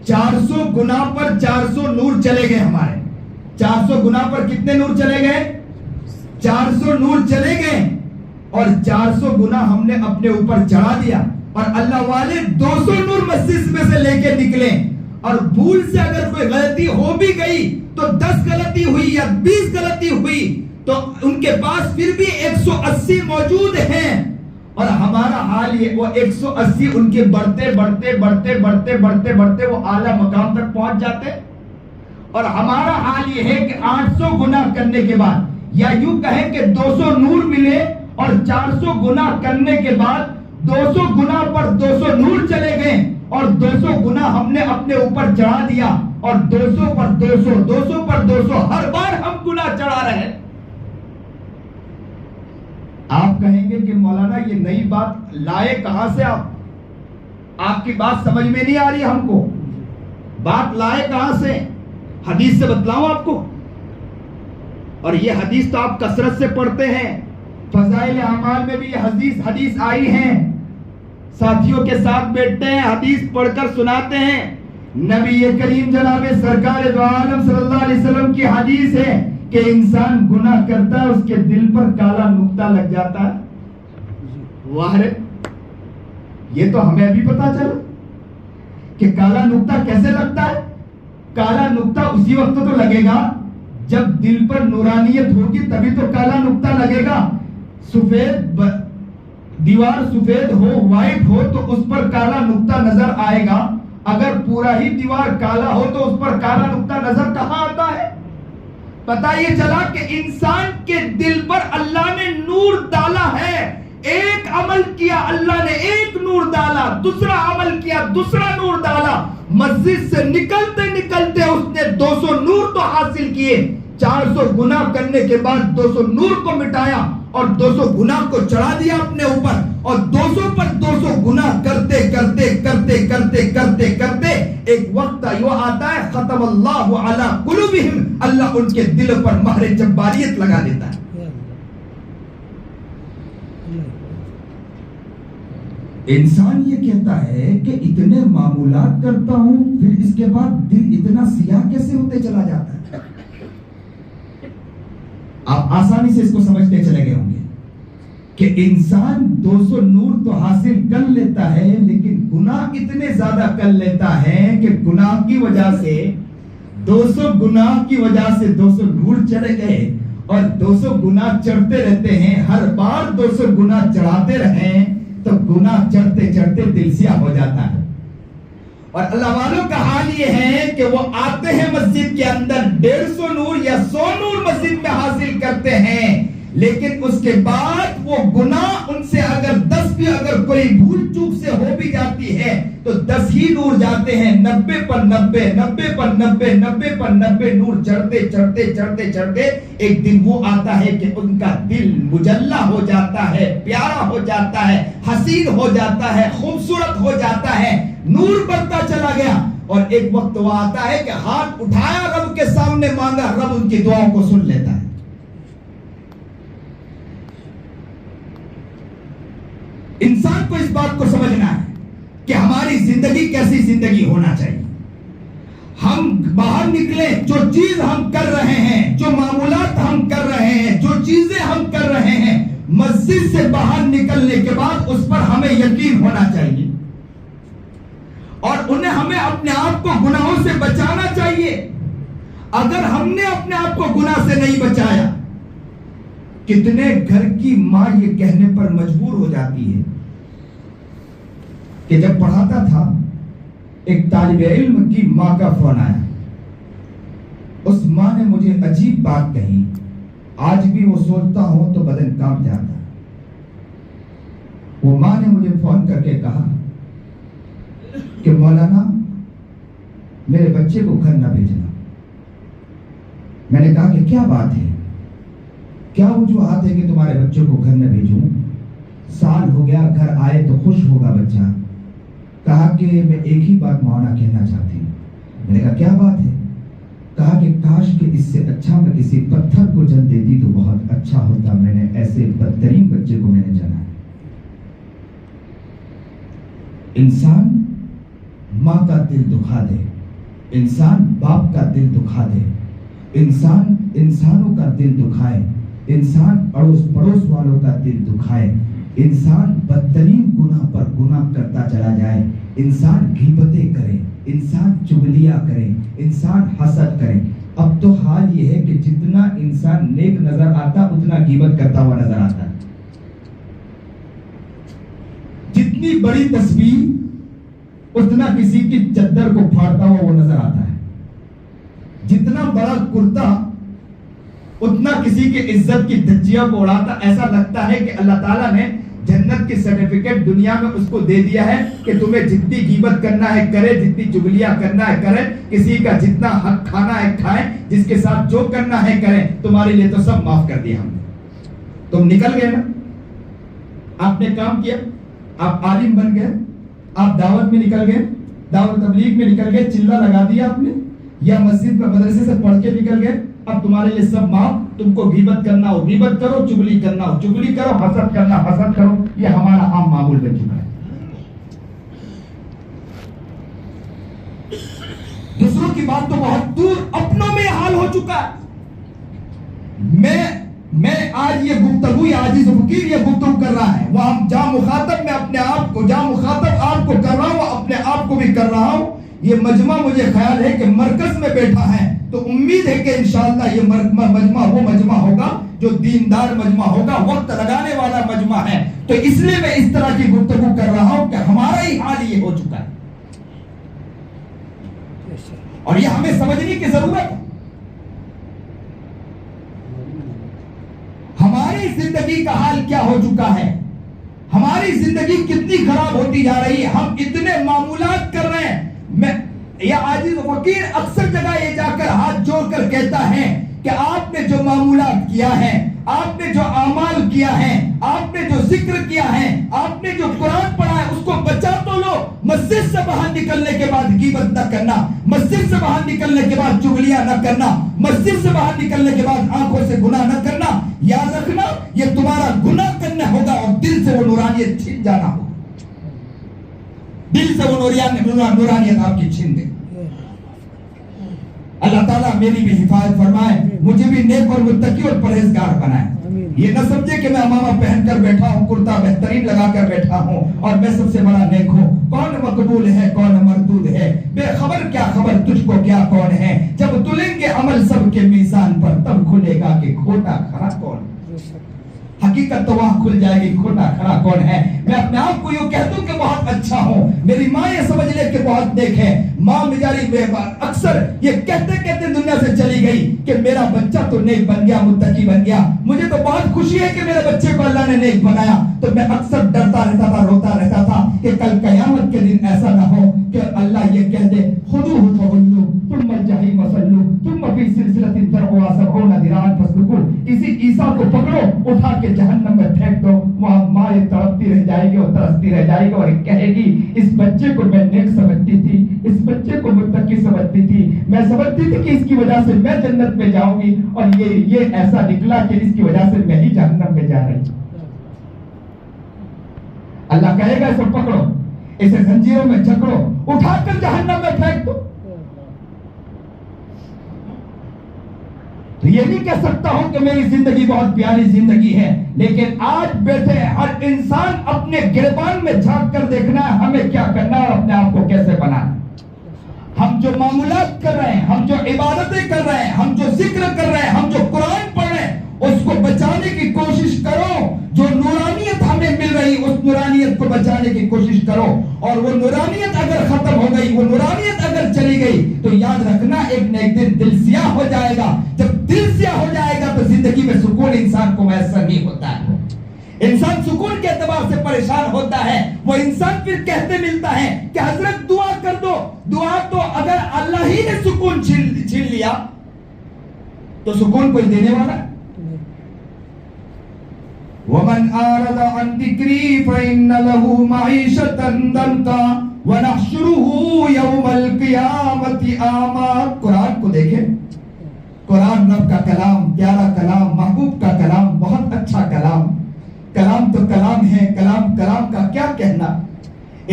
S2: 400 گناہ پر 400 نور چلے گئے ہمارے۔ 400 گناہ پر کتنے نور چلے گئے؟ 400 نور چلے گئے، اور 400 گناہ ہم نے اپنے اوپر چڑھا دیا، اور اللہ والے 200 نور مسجد میں سے لے کے نکلے، اور بھول سے اگر کوئی غلطی ہو بھی گئی تو 10 غلطی ہوئی یا 20 غلطی ہوئی تو ان کے پاس پھر بھی 180 موجود ہیں، اور ہمارا حال یہ، وہ 180 ان کے بڑھتے بڑھتے بڑھتے بڑھتے بڑھتے بڑھتے وہ اعلیٰ مقام تک پہنچ جاتے، اور ہمارا حال یہ ہے کہ 800 گناہ کرنے کے بعد، یا یوں کہیں کہ 200 نور ملے، اور 400 گناہ کرنے کے بعد 200 گناہ پر 200 نور چلے گئے، اور 200 گناہ ہم نے اپنے اوپر چڑھا دیا، اور 200 پر 200 200 پر 200 ہر بار ہم گناہ چڑھا رہے، آپ کہیں گے کہ مولانا یہ نئی بات لائے کہاں سے آپ کی بات سمجھ میں نہیں آ رہی ہم کو، بات لائے کہاں سے؟ حدیث سے بتلاؤں آپ کو؟ اور یہ حدیث تو آپ کثرت سے پڑھتے ہیں، فضائل اعمال میں بھی یہ حدیث آئی ہیں، ساتھیوں کے ساتھ بیٹھتے ہیں، حدیث پڑھ کر سناتے ہیں۔ نبی کریم جناب سرکار دو عالم صلی اللہ علیہ وسلم کی حدیث ہے کہ انسان گناہ کرتا ہے، اس کے دل پر کالا نقطہ لگ جاتا ہے۔ واہ رے، یہ تو ہمیں ابھی پتا چلا کہ کالا نقطہ کیسے لگتا ہے۔ کالا نقطہ اسی وقت تو لگے گا جب دل پر نورانیت ہوگی، تبھی تو کالا نقطہ لگے گا۔ سفید دیوار سفید ہو، وائٹ ہو تو اس پر کالا نقطہ نظر آئے گا، اگر پورا ہی دیوار کالا ہو تو اس پر کالا نقطہ نظر کہاں آتا ہے؟ پتہ یہ چلا کہ انسان کے دل پر اللہ نے نور ڈالا ہے۔ ایک عمل کیا اللہ نے ایک نور ڈالا، دوسرا عمل کیا دوسرا نور ڈالا، مسجد سے نکلتے نکلتے اس نے 200 نور تو حاصل کیے، 400 گناہ کرنے کے بعد 200 نور کو مٹایا اور 200 گناہ کو چڑھا دیا اپنے اوپر، اور 200 پر 200 گناہ کرتے کرتے کرتے کرتے کرتے کرتے ایک وقت یہ آتا ہے ختم اللہ علی قلوبہم، اللہ ان کے دل پر مہر جباریت لگا دیتا ہے۔ انسان یہ کہتا ہے کہ اتنے معمولات کرتا ہوں پھر اس کے بعد دل اتنا سیاہ کیسے ہوتے چلا جاتا ہے؟ آپ آسانی سے اس کو سمجھتے چلے گئے ہوں گے کہ انسان 200 نور تو حاصل کر لیتا ہے لیکن گناہ اتنے زیادہ کر لیتا ہے کہ گناہ کی وجہ سے 200 گناہ کی وجہ سے 200 نور چلے گئے، اور 200 گناہ چڑھتے رہتے ہیں، ہر بار 200 گناہ چڑھاتے رہیں تو گناہ چڑھتے چڑھتے دل سیاہ ہو جاتا ہے۔ اور اللہ والوں کا حال یہ ہے کہ وہ آتے ہیں مسجد کے اندر 150 نور یا 100 نور مسجد میں حاصل کرتے ہیں، لیکن اس کے بعد وہ گناہ ان سے اگر 10 بھی اگر کوئی بھول چوک سے ہو بھی جاتی ہے تو 10 ہی نور جاتے ہیں، 90 پر 90 90 پر 90 90 پر 90 نور چڑھتے چڑھتے چڑھتے چڑھتے ایک دن وہ آتا ہے کہ ان کا دل مجلہ ہو جاتا ہے، پیارا ہو جاتا ہے، حسین ہو جاتا ہے، خوبصورت ہو جاتا ہے، نور بڑھتا چلا گیا، اور ایک وقت وہ آتا ہے کہ ہاتھ اٹھایا رب کے سامنے مانگا، رب ان کی دعاؤں کو سن لیتا ہے۔ انسان کو اس بات کو سمجھنا ہے کہ ہماری زندگی کیسی زندگی ہونا چاہیے۔ ہم باہر نکلیں، جو چیز ہم کر رہے ہیں، جو معمولات ہم کر رہے ہیں، جو چیزیں ہم کر رہے ہیں، مسجد سے باہر نکلنے کے بعد اس پر ہمیں یقین ہونا چاہیے، اور انہیں ہمیں اپنے آپ کو گناہوں سے بچانا چاہیے۔ اگر ہم نے اپنے آپ کو گناہ سے نہیں بچایا، کتنے گھر کی ماں یہ کہنے پر مجبور ہو جاتی ہے کہ جب پڑھاتا تھا ایک طالب علم کی ماں کا فون آیا، اس ماں نے مجھے عجیب بات کہی، آج بھی وہ سوچتا ہوں تو بدن کانپ جاتا ہے۔ وہ ماں نے مجھے فون کر کے کہا کہ مولانا میرے بچے کو گھر نہ بھیجنا۔ میں نے کہا کہ کیا بات ہے، کیا وجوہات ہے کہ تمہارے بچوں کو گھر نہ بھیجوں؟ سال ہو گیا، گھر آئے تو خوش ہوگا بچہ۔ کہا کہ میں ایک ہی بات مولانا کہنا چاہتی ہوں۔ میں نے کہا کیا بات ہے؟ کہا کہ کاش کہ اس سے اچھا میں کسی پتھر کو جن دیتی تو بہت اچھا ہوتا، میں نے ایسے بدترین بچے کو میں نے جنا ہے۔ انسان ماں کا دل دکھا دے، انسان باپ کا دل دکھا دے، انسان انسانوں کا دل دکھائے، انسان اڑوس پڑوس والوں کا دل دکھائے، انسان بدترین گناہ پر گناہ کرتا چلا جائے، انسان غیبتیں کرے، انسان چغلیاں کرے، انسان حسد کرے۔ اب تو حال یہ ہے کہ جتنا انسان نیک نظر آتا اتنا غیبت کرتا ہوا نظر آتا ہے۔ جتنی بڑی تسبیح اتنا کسی کی چادر کو پھاڑتا ہوا وہ نظر آتا ہے، جتنا بڑا کرتا اتنا کسی کے عزت کی دھجیاں کو اڑاتا۔ ایسا لگتا ہے کہ اللہ تعالیٰ نے جنت کی سرٹیفکیٹ دنیا میں اس کو دے دیا ہے کہ تمہیں جتنی غیبت کرنا ہے کرے، جتنی چغلیاں کرنا ہے کرے، کسی کا جتنا حق کھانا ہے کھائے، جس کے ساتھ جو کرنا ہے کریں، تمہارے لیے تو سب معاف کر دیا ہم نے، تم نکل گئے نا۔ آپ نے کام کیا, آپ عالم بن گئے, آپ دعوت میں نکل گئے, دعوت تبلیغ میں نکل گئے, چلہ لگا دیا آپ نے, یا مسجد میں مدرسے سے پڑھ کے نکل گئے, اب تمہارے یہ سب معاف. تم کو غیبت کرنا ہو غیبت کرو, چگلی کرنا ہو چگلی کرو, حسد کرنا حسد کرو. یہ ہمارا عام معمول بن چکا ہے. دوسروں کی بات تو بہت دور, اپنوں میں حال ہو چکا ہے. میں آج یہ گفتگو, یہ عاجز فقیر یہ گفتگو کر رہا ہے, وہ جہاں مخاطب میں اپنے آپ کو, جہاں مخاطب آپ کو کر رہا ہوں اپنے آپ کو بھی کر رہا ہوں. یہ مجمع مجھے خیال ہے کہ مرکز میں بیٹھا ہے, تو امید ہے کہ انشاءاللہ یہ مجمع وہ مجمع ہوگا جو دیندار مجمع ہوگا, وقت لگانے والا مجمع ہے. تو اس لیے میں اس طرح کی گفتگو کر رہا ہوں کہ ہمارا ہی حال یہ ہو چکا ہے, اور یہ ہمیں سمجھنے کی ضرورت ہے. ہماری زندگی کا حال کیا ہو چکا ہے, ہماری زندگی کتنی خراب ہوتی جا رہی ہے. ہم اتنے معمولات کر رہے ہیں. یہ عاجز فقیر اکثر جگہ یہ جا کر ہاتھ جوڑ کر کہتا ہے کہ آپ نے جو معمولات کیا ہے, آپ نے جو اعمال کیا ہے, آپ نے جو ذکر کیا ہے, آپ نے جو قرآن پڑھا ہے, اس کو بچا تو لو. مسجد سے باہر نکلنے کے بعد غیبت نہ کرنا, مسجد سے باہر نکلنے کے بعد چغلیاں نہ کرنا, مسجد سے باہر نکلنے کے بعد آنکھوں سے گناہ نہ کرنا. یاد رکھنا یہ تمہارا گناہ کرنا ہوگا اور دل سے وہ نورانیت چھن جانا ہوگا. دل سے وہ نورانیت آپ کی چھن دے. اللہ تعالیٰ میری بھی حفاظت فرمائے, مجھے بھی نیک اور متقی اور پرہیزگار بنائے. یہ نہ سمجھے کہ میں امامہ پہن کر بیٹھا ہوں, کرتا بہترین لگا کر بیٹھا ہوں اور میں سب سے بڑا نیک ہوں. کون مقبول ہے کون مردود ہے, بے خبر کیا خبر تجھ کو کیا کون ہے. جب تلیں گے عمل سب کے میزان پر تب کھلے گا کہ کھوٹا کھڑا کون. حقیقت تو وہاں کھل جائے گی کھوٹا کھڑا کون ہے. میں اپنے آپ کو یوں کہہ دوں کہ بہت اچھا ہوں, میری ماں یہ سمجھ لے کہ بہت نیک ہے. ماں بیچاری اکثر یہ کہتے کہتے دنیا سے چلی گئی کہ میرا بچہ تو نیک بن گیا, متقی بن گیا. مجھے تو بہت خوشی ہے کہ میرے بچے کو اللہ نے نیک بنایا. تو میں اکثر ڈرتا رہتا تھا, روتا رہتا تھا کہ کل قیامت کے دن ایسا نہ ہو کہ اللہ یہ کہہ دے خذوہ فغلوہ ثم الجحیم صلوہ ثم فی سلسلۃ ذرعها 70 ذراعا فاسلکوہ. اسی عیسیٰ کو پکڑو, اٹھا کے جہنم میں پھینک دو. وہاں ماں تڑپتی رہ جائے گی اور ترستی رہ جائے گی اور کہے گی اس بچے کو میں نیک سمجھتی تھی, اس بچے کو متقی سمجھتی تھی, میں سمجھتی تھی کہ اس کی وجہ سے میں جنت میں جاؤں گی, اور یہ ایسا نکلا کہ اس کی وجہ سے میں ہی جہنم میں جا رہی ہوں. اللہ کہے گا اسے پکڑو, اسے زنجیروں میں جکڑو, اٹھا کر جہنم میں پھینک دو. تو یہ نہیں کہہ سکتا ہوں کہ میری زندگی بہت پیاری زندگی ہے, لیکن آج بیٹھے ہر انسان اپنے گریبان میں جھانک کر دیکھنا ہے ہمیں کیا کرنا ہے اور اپنے آپ کو کیسے بنانا. ہم جو معمولات کر رہے ہیں, ہم جو عبادتیں کر رہے ہیں, ہم جو ذکر کر رہے ہیں, ہم جو قرآن پڑھ رہے ہیں, اس کو بچانے کی کوشش کرو. جو نورانیت ہمیں مل رہی اس نورانیت کو بچانے کی کوشش کرو. اور وہ نورانیت اگر ختم ہو گئی, وہ نورانیت اگر چلی گئی, تو یاد رکھنا ایک نہ ایک دن دل سیاہ ہو جائے گا. جب دل سیاہ ہو جائے گا تو زندگی میں سکون انسان کو میسر نہیں ہوتا ہے. انسان سکون کے اعتبار سے پریشان ہوتا ہے. وہ انسان پھر کہتے ملتا ہے کہ حضرت دعا کر دو. دعا تو اگر اللہ ہی نے سکون چھین لیا تو سکون کوئی دینے والا. وَمَنْ أَعْرَضَ عَنْ ذِكْرِي فَإِنَّ لَهُ مَعِيشَةً ضَنْكًا وَنَحْشُرُهُ يَوْمَ الْقِيَامَةِ أَعْمَىٰ. قرآن کو دیکھیں, قرآن رب کا کلام, پیارا کلام, محبوب کا کلام, بہت اچھا کلام. کلام تو کلام ہے, کلام کا کیا کہنا.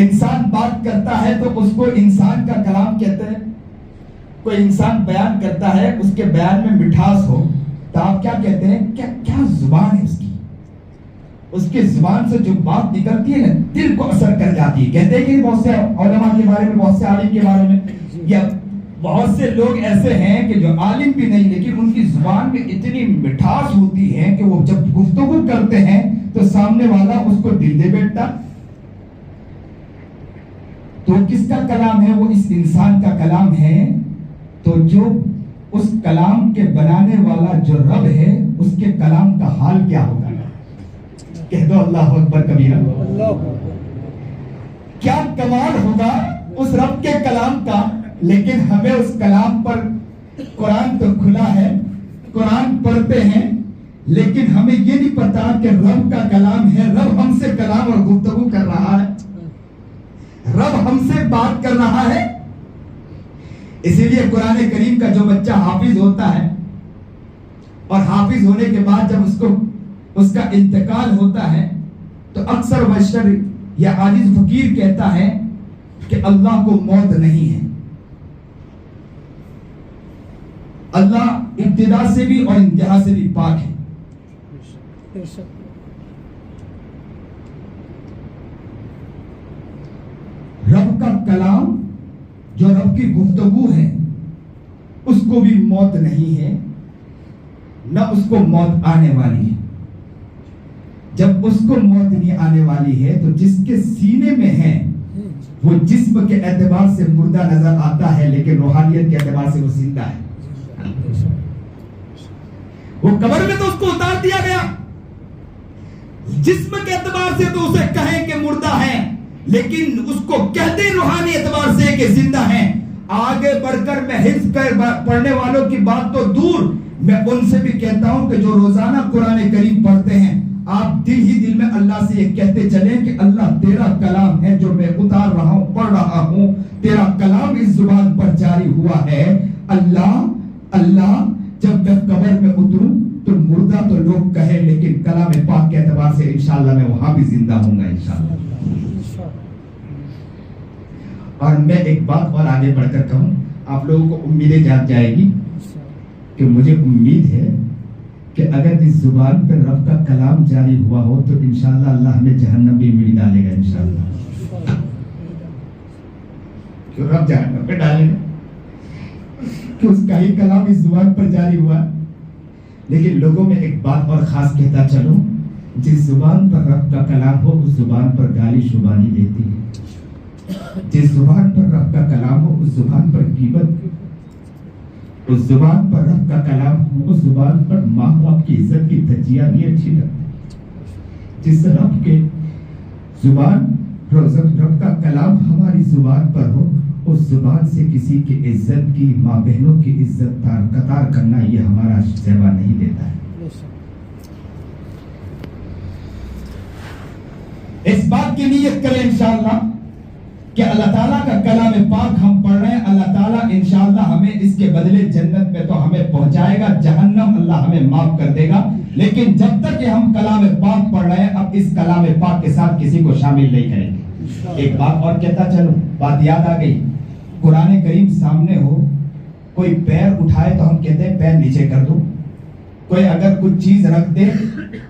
S2: انسان بات کرتا ہے تو اس کو انسان کا کلام کہتے ہیں. کوئی انسان بیان کرتا ہے, اس کے بیان میں مٹھاس ہو تو آپ کیا کہتے ہیں, کیا زبان ہے اس کی. اس کی زبان سے جو بات نکلتی ہے نا, دل کو اثر کر جاتی ہے. کہتے ہیں کہ بہت سے علماء کے بارے میں, بہت سے عالم کے بارے میں, یا بہت سے لوگ ایسے ہیں کہ جو عالم بھی نہیں لیکن ان کی زبان میں اتنی مٹھاس ہوتی ہے کہ وہ جب گفتگو کرتے ہیں تو سامنے والا اس کو دل دے بیٹھتا. تو کس کا کلام ہے, وہ اس انسان کا کلام ہے. تو جو اس کلام کے بنانے والا جو رب ہے, اس کے کلام کا حال کیا ہوگا. کہہ دو اللہ اکبر کبیرہ. کیا کمال ہوگا اس رب کے کلام کا. لیکن ہمیں اس کلام پر, قرآن تو کھلا ہے, قرآن پڑھتے ہیں, لیکن ہمیں یہ نہیں پتا کہ رب کا کلام ہے، رب ہم سے کلام اور گفتگو کر رہا ہے، رب ہم سے بات کر رہا ہے۔ اسی لیے قرآن کریم کا جو بچہ حافظ ہوتا ہے اور حافظ ہونے کے بعد جب اس کا انتقال ہوتا ہے تو اکثر بشر یا عاجز فقیر کہتا ہے کہ اللہ کو موت نہیں ہے۔ اللہ ابتدا سے بھی اور انتہا سے بھی پاک ہے۔ رب کا کلام جو رب کی گفتگو ہے اس کو بھی موت نہیں ہے، نہ اس کو موت آنے والی ہے۔ جب اس کو موت نہیں آنے والی ہے تو جس کے سینے میں ہے وہ جسم کے اعتبار سے مردہ نظر آتا ہے لیکن روحانیت کے اعتبار سے وہ زندہ ہے۔ وہ قبر میں تو اس کو اتار دیا گیا، جسم کے اعتبار سے تو اسے کہیں کہ مردہ ہے لیکن اس کو کہتے روحانی اعتبار سے کہ زندہ ہیں۔ آگے بڑھ کر میں حفظ کر پڑھنے والوں کی بات تو دور، میں ان سے بھی کہتا ہوں کہ جو روزانہ قرآن کریم پڑھتے ہیں آپ دل ہی دل میں اللہ سے یہ کہتے چلیں کہ اللہ تیرا کلام ہے جو میں اتار رہا ہوں، پڑھ رہا ہوں، تیرا کلام اس زبان پر جاری ہوا ہے۔ اللہ اللہ جب میں قبر میں اتروں تو مردہ تو لوگ کہیں لیکن کلام پاک کے اعتبار سے انشاءاللہ میں وہاں بھی زندہ ہوں گا انشاءاللہ۔ اور میں ایک بات اور آگے بڑھ کر کہوں، آپ لوگوں کو امیدیں جاگ جائے گی کہ مجھے امید ہے کہ اگر اس زبان پر رب کا کلام جاری ہوا ہو تو انشاءاللہ اللہ ہمیں جہنم بھی مل ڈالے گا انشاءاللہ۔ کیوں رب جہنم پہ ڈالے گا؟ کہ اس کا ہی کلام اس زبان پر جاری ہوا۔ لیکن لوگوں میں ایک بات اور خاص کہتا چلوں، جس زبان پر رب کا کلام ہو اس زبان پر گالی شبانی دیتی ہے، جس زبان پر رب کا کلام ہو اس زبان پر غیبت، اس زبان پر رب کا کلام ہو اس زبان پر ماں باپ کی عزت کی دھجیاں نہیں اچھی لگتی۔ جس رب کے زبان رب کا کلام ہماری زبان پر ہو اس زبان سے کسی کی عزت کی، ماں بہنوں کی عزت قطار کرنا یہ ہمارا شیوا نہیں دیتا ہے۔ اس بات کی نیت کریں انشاءاللہ کہ اللہ تعالیٰ کا کلام پاک ہم پڑھ رہے ہیں، اللہ تعالیٰ انشاءاللہ ہمیں اس کے بدلے جنت میں تو ہمیں پہنچائے گا، جہنم اللہ ہمیں معاف کر دے گا۔ لیکن جب تک کہ ہم کلام پاک پڑھ رہے ہیں اب اس کلام پاک کے ساتھ کسی کو شامل نہیں کریں گے۔ ایک بات اور کہتا چلوں، بات یاد آ گئی، قرآن کریم سامنے ہو، کوئی پیر اٹھائے تو ہم کہتے ہیں پیر نیچے کر دو، کوئی اگر کچھ چیز رکھ دے،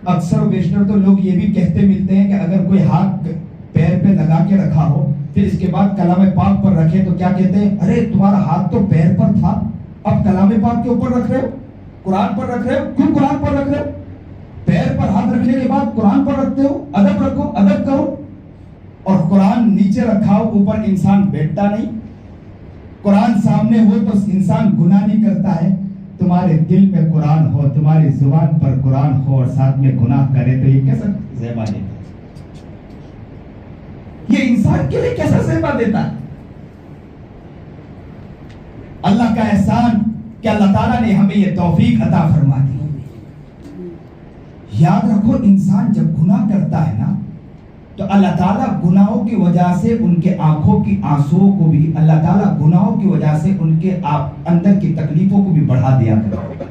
S2: اکثر و بیشتر تو لوگ یہ بھی کہتے ملتے ہیں کہ اگر کوئی ہاتھ پیر پہ لگا کے رکھا ہو پھر اس کے بعد کلام پاک پر رکھے تو کیا کہتے ہیں، ارے تمہارا ہاتھ تو پیر پر تھا اب کلام پاک کے اوپر رکھ رہے ہو، قرآن پر رکھ رہے ہو، کیوں قرآن پر رکھ رہے ہو؟ پیر پر ہاتھ رکھنے کے بعد قرآن پر رکھتے ہو، ادب رکھو، ادب کرو۔ اور قرآن نیچے رکھا ہو اوپر انسان بیٹھتا نہیں، قرآن سامنے ہو تو انسان گناہ نہیں کرتا ہے۔ تمہارے دل میں قرآن ہو، تمہاری زبان پر قرآن ہو اور ساتھ میں گناہ کرے تو یہ کیسا زیبا دیتا ہے؟ یہ انسان کے لیے کیسا زیبا دیتا ہے؟ اللہ کا احسان کہ اللہ تعالیٰ نے ہمیں یہ توفیق عطا فرما دی۔ یاد رکھو انسان جب گناہ کرتا ہے نا تو اللہ تعالیٰ گناہوں کی وجہ سے ان کے آنکھوں کی آنسوؤں کو بھی، اللہ تعالیٰ گناہوں کی وجہ سے ان کے اندر کی تکلیفوں کو بھی بڑھا دیا کرتا ہے۔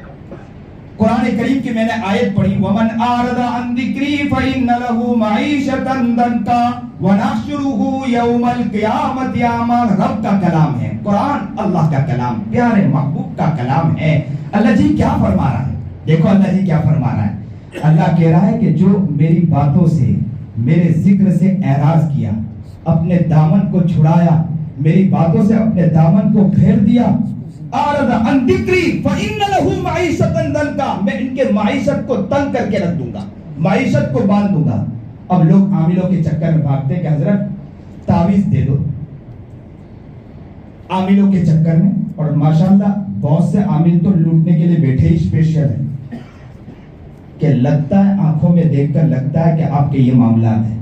S2: قرآن کریم کی میں نے آیت پڑھی، وَمَنْ أَعْرَضَ عَنْ ذِكْرِي فَإِنَّ لَهُ مَعِيشَةً ضَنْكًا وَنَحْشُرُهُ يَوْمَ الْقِيَامَةِ أَعْمَىٰ۔ رب کا کلام ہے قرآن، اللہ کا کلام، پیارے محبوب کا کلام ہے۔ اللہ جی کیا فرما رہا ہے؟ دیکھو اللہ جی کیا فرما رہا ہے۔ اللہ کہہ رہا ہے کہ جو میری باتوں سے، میرے ذکر سے اعراض کیا، اپنے دامن کو چھڑایا، میری باتوں سے اپنے دامن کو پھیر دیا، اعرض عن ذکری فإن له معیشۃ ضنکا، میں ان کے معیشت کو تنگ کر کے رکھ دوں گا، معیشت کو باندھ دوں گا۔ اب لوگ عاملوں کے چکر میں بھاگتے کہ حضرت تعویذ دے دو، عاملوں کے چکر میں، اور ماشاءاللہ بہت سے عامل تو لوٹنے کے لیے بیٹھے ہی اسپیشل ہیں کہ لگتا ہے آنکھوں میں دیکھ کر لگتا ہے کہ آپ کے یہ معاملات ہیں۔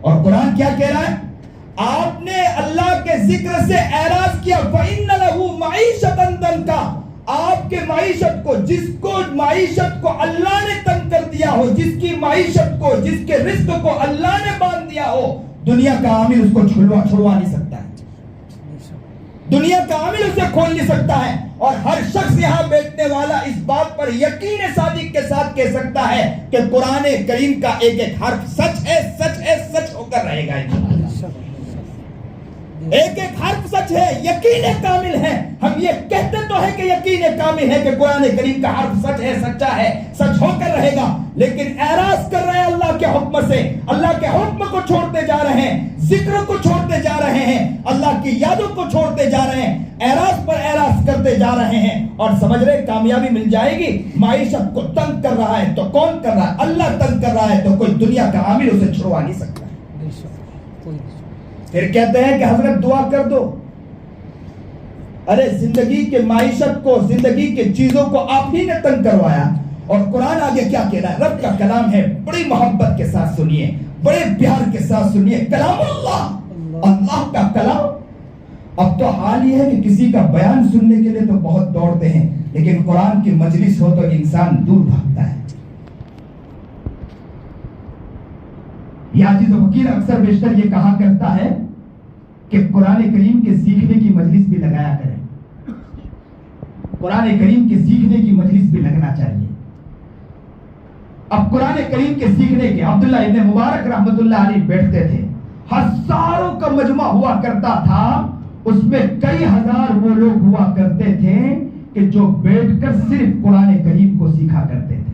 S2: اور قرآن کیا کہہ رہا ہے؟ آپ نے اللہ کے ذکر سے اعراض کیا، فَإِنَّ لَهُ مَعِيشَةً ضَنْكًا، آپ کے معیشت کو، جس کو معیشت کو اللہ نے تنگ کر دیا ہو، جس کی معیشت کو، جس کے رزق کو اللہ نے باندھ دیا ہو، دنیا کا عامل اس کو چھڑوا نہیں سکتا ہے، دنیا کا عامل اسے کھول نہیں سکتا ہے۔ اور ہر شخص یہاں بیٹھنے والا اس بات پر یقین صادق کے ساتھ کہہ سکتا ہے کہ قرآن کریم کا ایک ایک حرف سچ ہے، سچ ہے، سچ ہو کر رہے گا انشاءاللہ۔ ایک ایک حرف سچ ہے، یقین کامل ہے۔ ہم یہ کہتے تو ہے کہ یقین کامل ہے کہ قرآن کریم کا حرف سچ ہے، سچا ہے، سچ ہو کر رہے گا، لیکن اعراض کر رہے ہیں اللہ کے حکم سے، اللہ کے حکم کو چھوڑتے جا رہے ہیں، ذکر کو چھوڑتے جا رہے ہیں، اللہ کی یادوں کو چھوڑتے جا رہے ہیں، اعراض پر اعراض کرتے جا رہے ہیں، اور سمجھ رہے کامیابی مل جائے گی۔ معیشت کو تنگ کر رہا ہے تو کون کر رہا ہے؟ اللہ تنگ کر رہا ہے تو کوئی دنیا کا عامل اسے چھڑوا نہیں سکتا۔ پھر کہتے ہیں کہ حضرت دعا کر دو۔ ارے زندگی کے معیشت کو، زندگی کے چیزوں کو آپ ہی نے تنگ کروایا، اور قرآن آگے کیا کہہ رہا ہے؟ رب کا کلام ہے، بڑی محبت کے ساتھ سنیے، بڑے پیار کے ساتھ سنیے، کلام اللہ، اللہ کا کلام۔ اب تو حال یہ ہے کہ کسی کا بیان سننے کے لیے تو بہت دوڑتے ہیں، لیکن قرآن کی مجلس ہو تو انسان دور بھاگتا ہے۔ یہ عاجز و فقیر اکثر بیشتر یہ کہا کرتا ہے کہ قرآن کریم کے سیکھنے کی مجلس بھی لگایا کریں، قرآن کریم کے سیکھنے کی مجلس بھی لگنا چاہیے۔ اب قرآن کریم کے سیکھنے کے عبداللہ ابن مبارک رحمت اللہ علیہ بیٹھتے تھے، ہزاروں کا مجمع ہوا کرتا تھا، اس میں کئی ہزار وہ لوگ ہوا کرتے تھے کہ جو بیٹھ کر صرف قرآن کریم کو سیکھا کرتے تھے۔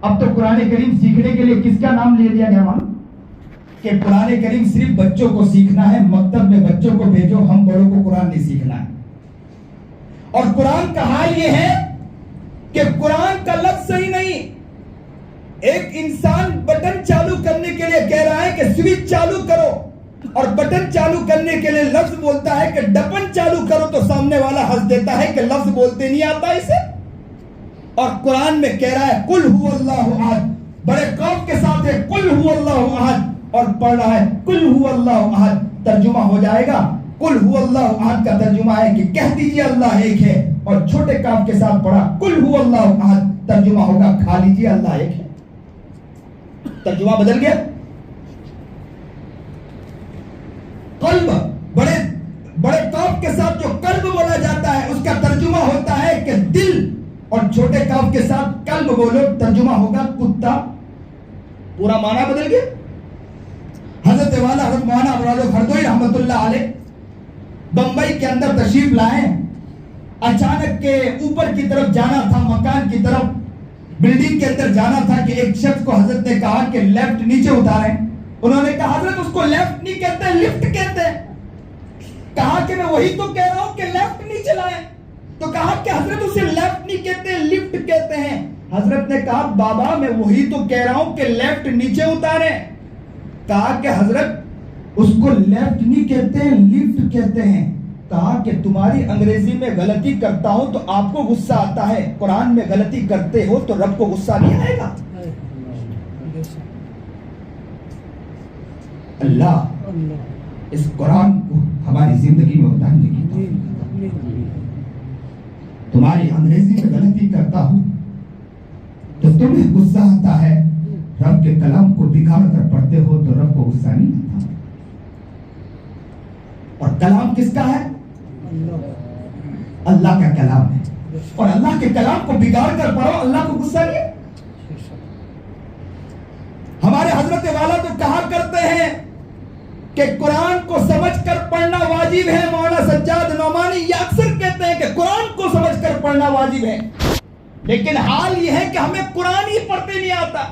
S2: اب تو قرآن کریم سیکھنے کے لیے کس کا نام لے لیا گیا معلوم؟ کہ قرآن کریم صرف بچوں کو سیکھنا ہے، مکتب میں بچوں کو بھیجو، ہم بڑوں کو قرآن نہیں سیکھنا ہے۔ اور قرآن کا حال یہ ہے کہ قرآن کا لفظ صحیح نہیں۔ ایک انسان بٹن چالو کرنے کے لیے کہہ رہا ہے کہ سوئچ چالو کرو، اور بٹن چالو کرنے کے لیے لفظ بولتا ہے کہ ڈپن چالو کرو، تو سامنے والا ہنس دیتا ہے کہ لفظ بولتے نہیں آتا اسے۔ اور قرآن میں کہہ رہا ہے قل هو اللہ احد، بڑے قوف کے ساتھ ہے قل هو اللہ احد، اور پڑھ رہا ہے قل هو اللہ احد۔ ترجمہ ہو جائے گا، قل هو اللہ احد کا ترجمہ ہے کہ کہہ دیجئے اللہ ایک ہے، اور چھوٹے کاف کے ساتھ پڑھا قل هو اللہ احد، ترجمہ ہوگا کھا لیجئے اللہ ایک ہے۔ ترجمہ بدل گیا۔ قلب، بڑے کاف کے ساتھ جو قلب بولا جاتا ہے اس کا ترجمہ ہوتا ہے کہ دل، اور چھوٹے کاف کے ساتھ قلب بولو، ترجمہ ہوگا کتا۔ پورا معنی بدل گیا۔ حضرت والا حضرت مولانا ابوالعلا ہردوئی رحمت اللہ علیہ بمبئی کے اندر تشریف لائے، اچانک کے اوپر کی طرف جانا تھا، مکان کی طرف، بلڈنگ کے اندر جانا تھا کہ ایک شخص کو حضرت نے کہا کہ لیفٹ نیچے اتاریں۔ انہوں نے کہا حضرت اس کو لیفٹ نہیں کہتے، لفٹ کہتے ہیں۔ کہا کہ میں وہی تو کہہ رہا ہوں کہ لیفٹ نیچے لائیں، تو کہا کہ حضرت اسے لیفٹ نہیں کہتے، لفٹ کہتے ہیں۔ حضرت نے کہا بابا میں وہی تو کہہ رہا ہوں کہ لیفٹ نیچے اتاریں۔ کہا کہ حضرت اس کو لیفٹ نہیں کہتے، لفٹ کہتے ہیں۔ کہا کہ تمہاری انگریزی میں غلطی کرتا ہوں تو آپ کو غصہ آتا ہے، قرآن میں غلطی کرتے ہو تو رب کو غصہ نہیں آئے گا؟ اللہ اس قرآن کو ہماری زندگی میں اتارنے کی توفیق عطا۔ تمہاری انگریزی میں غلطی کرتا ہوں تو تمہیں غصہ آتا ہے، رب کے کلام کو بگاڑ کر پڑھتے ہو تو رب کو غصہ نہیں آتا۔ اور کلام کس کا ہے؟ اللہ کا کلام ہے، اور اللہ کے کلام کو بگاڑ کر پڑھو، اللہ کو غصہ نہیں۔ ہمارے حضرت والا تو کہا کرتے ہیں کہ قرآن کو سمجھ کر پڑھنا واجب ہے۔ مولانا سجاد نعمانی یہ اکثر کہتے ہیں کہ قرآن کو سمجھ کر پڑھنا واجب ہے، لیکن حال یہ ہے کہ ہمیں قرآن ہی پڑھتے نہیں آتا،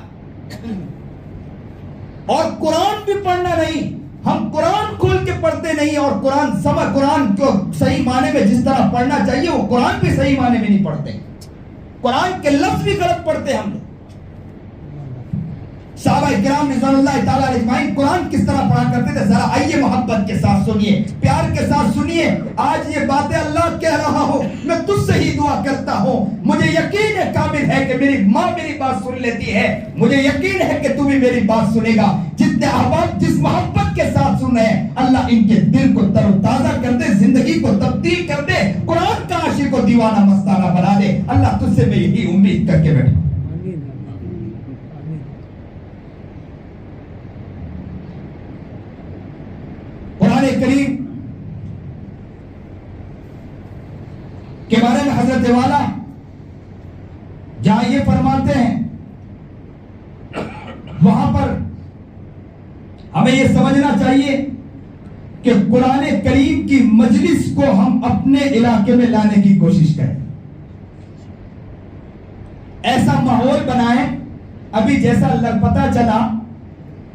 S2: اور قرآن بھی پڑھنا نہیں، ہم قرآن کھول کے پڑھتے نہیں، اور قرآن کو صحیح معنی میں جس طرح پڑھنا چاہیے وہ قرآن بھی صحیح معنی میں نہیں پڑھتے، قرآن کے لفظ بھی غلط پڑھتے ہم لوگ۔ صحابہ کرام رضوان اللہ تعالیٰ علیہ اجمعین قرآن کس طرح پڑھا کرتے تھے، ذرا آئیے محبت کے ساتھ سنیے، پیار کے ساتھ سنیے۔ آج یہ باتیں اللہ کہہ رہا ہوں، میں تجھ سے ہی دعا کرتا ہوں، مجھے یقین ہے کامل ہے کہ میری ماں میری بات سن لیتی ہے، مجھے یقین ہے کہ تو بھی میری بات سنے گا۔ جتنے احباب جس محبت کے ساتھ سن رہے ہیں، اللہ ان کے دل کو تر و تازہ کر دے، زندگی کو تبدیل کر دے، قرآن کا عاشق و دیوانہ مستانہ بنا دے. اللہ تجھ سے میں یہی امید کر کے بیٹھا. قرآن کریم کے بارے میں حضرت والا جہاں یہ فرماتے ہیں وہاں پر ہمیں یہ سمجھنا چاہیے کہ قرآن کریم کی مجلس کو ہم اپنے علاقے میں لانے کی کوشش کریں. ایسا ماحول بنائیں. ابھی جیسا پتہ چلا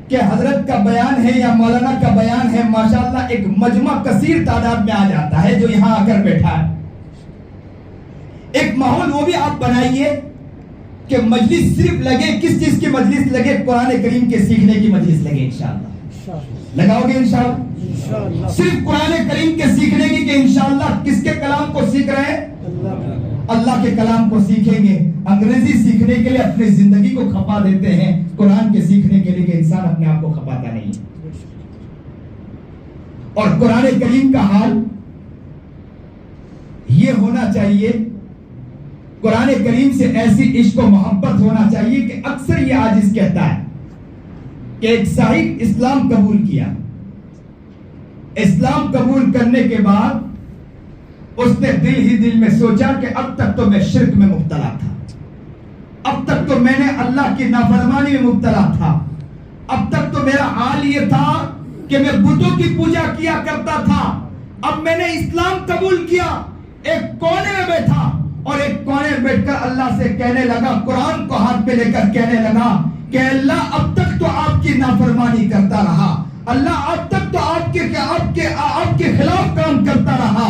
S2: کہ حضرت کا بیان ہے یا مولانا کا بیان ہے, ماشاءاللہ ایک مجمع کثیر تعداد میں آ جاتا ہے جو یہاں آ کر بیٹھا ہے. ایک ماحول وہ بھی آپ بنائیے کہ مجلس صرف لگے, کس چیز کی مجلس لگے؟ قرآن کریم کے سیکھنے کی مجلس لگے. انشاءاللہ لگاؤ گے؟ انشاءاللہ صرف قرآن کریم کے سیکھنے کی, کہ انشاءاللہ کس کے کلام کو سیکھ رہے ہیں؟ اللہ کے کلام کو سیکھیں گے. انگریزی سیکھنے کے لیے اپنی زندگی کو کھپا دیتے ہیں, قرآن کے سیکھنے کے لیے کہ انسان اپنے آپ کو کھپاتا نہیں. اور قرآن کریم کا حال یہ ہونا چاہیے, قرآن کریم سے ایسی عشق و محبت ہونا چاہیے کہ اکثر یہ عاجز کہتا ہے کہ ایک صاحب اسلام قبول کیا, اسلام قبول کرنے کے بعد اس نے دل ہی دل میں سوچا کہ اب تک تو میں شرک میں مبتلا تھا, اب تک تو میں نے اللہ کی نافرمانی میں مبتلا تھا, اب تک تو میرا حال یہ تھا کہ میں بتوں کی پوجا کیا کرتا تھا, اب میں نے اسلام قبول کیا. ایک کونے میں بیٹھا اور ایک کونے میں بیٹھ کر اللہ سے کہنے لگا, قرآن کو ہاتھ پہ لے کر کہنے لگا کہ اللہ اب تک تو آپ کی نافرمانی کرتا رہا, اللہ اب تک تو آپ کے خلاف کام کرتا رہا,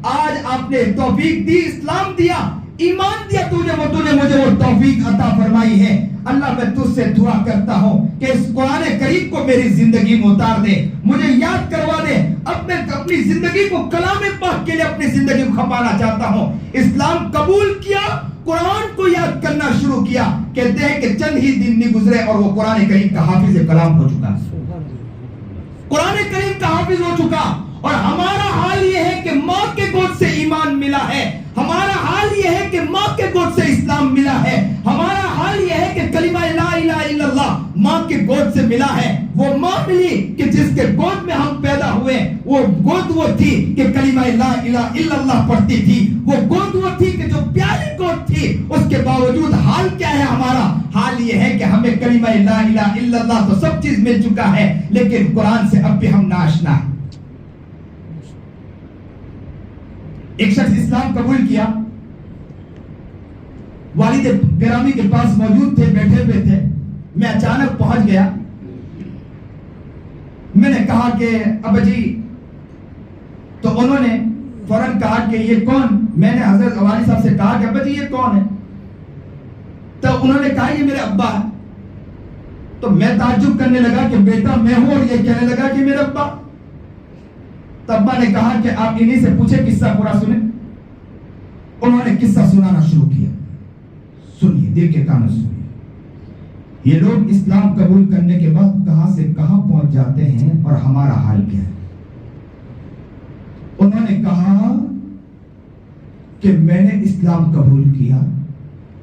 S2: آج آپ نے توفیق دی, اسلام دیا, ایمان دیا, تو نے مجھے وہ توفیق عطا فرمائی ہے. اللہ میں تجھ سے دعا کرتا ہوں کہ اس قرآن کریم کو میری زندگی میں اتار دے, مجھے یاد کروا دے. اب میں اپنی زندگی کو کلام پاک کے لیے اپنی زندگی کو کھپانا چاہتا ہوں. اسلام قبول کیا, قرآن کو یاد کرنا شروع کیا. کہتے ہیں کہ چند ہی دن نہیں گزرے اور وہ قرآن کریم کا حافظ کلام ہو چکا, قرآن کریم کا حافظ ہو چکا. اور ہمارا حال یہ ہے کہ ماں کے گود سے ایمان ملا ہے, ہمارا حال یہ ہے کہ ماں کے گود سے اسلام ملا ہے, ہمارا حال یہ ہے کہ کلمہ لا الہ الا اللہ ماں کے گود سے ملا ہے. وہ ماں ملی کہ جس کے گود میں ہم پیدا ہوئے, وہ گود وہ تھی کہ کلمہ لا الہ الا اللہ پڑھتی تھی, وہ گود وہ تھی کہ جو پیاری گود تھی. اس کے باوجود حال کیا ہے ہمارا؟ حال یہ ہے کہ ہمیں کلمہ لا الہ الا اللہ تو سب چیز مل چکا ہے, لیکن قرآن سے اب بھی ہم ناآشنا ہیں. ایک شخص اسلام قبول کیا, والد گرامی کے پاس موجود تھے, بیٹھے ہوئے تھے. میں اچانک پہنچ گیا, میں نے کہا کہ ابا جی, تو انہوں نے فوراً کہا کہ یہ کون؟ میں نے حضرت والد صاحب سے کہا کہ ابا جی یہ کون ہے؟ تو انہوں نے کہا یہ میرے ابا ہے. تو میں تعجب کرنے لگا کہ بیٹا میں ہوں, اور یہ کہنے لگا کہ میرے ابا. تو ابا نے کہا کہ آپ انہی سے پوچھیں, قصہ پورا سنیں. انہوں نے قصہ سنانا شروع کیا. سنیے, دل کے کانوں سنیے. یہ لوگ اسلام قبول کرنے کے بعد کہاں سے کہاں پہنچ جاتے ہیں اور ہمارا حال کیا ہے. انہوں نے کہا کہ میں نے اسلام قبول کیا,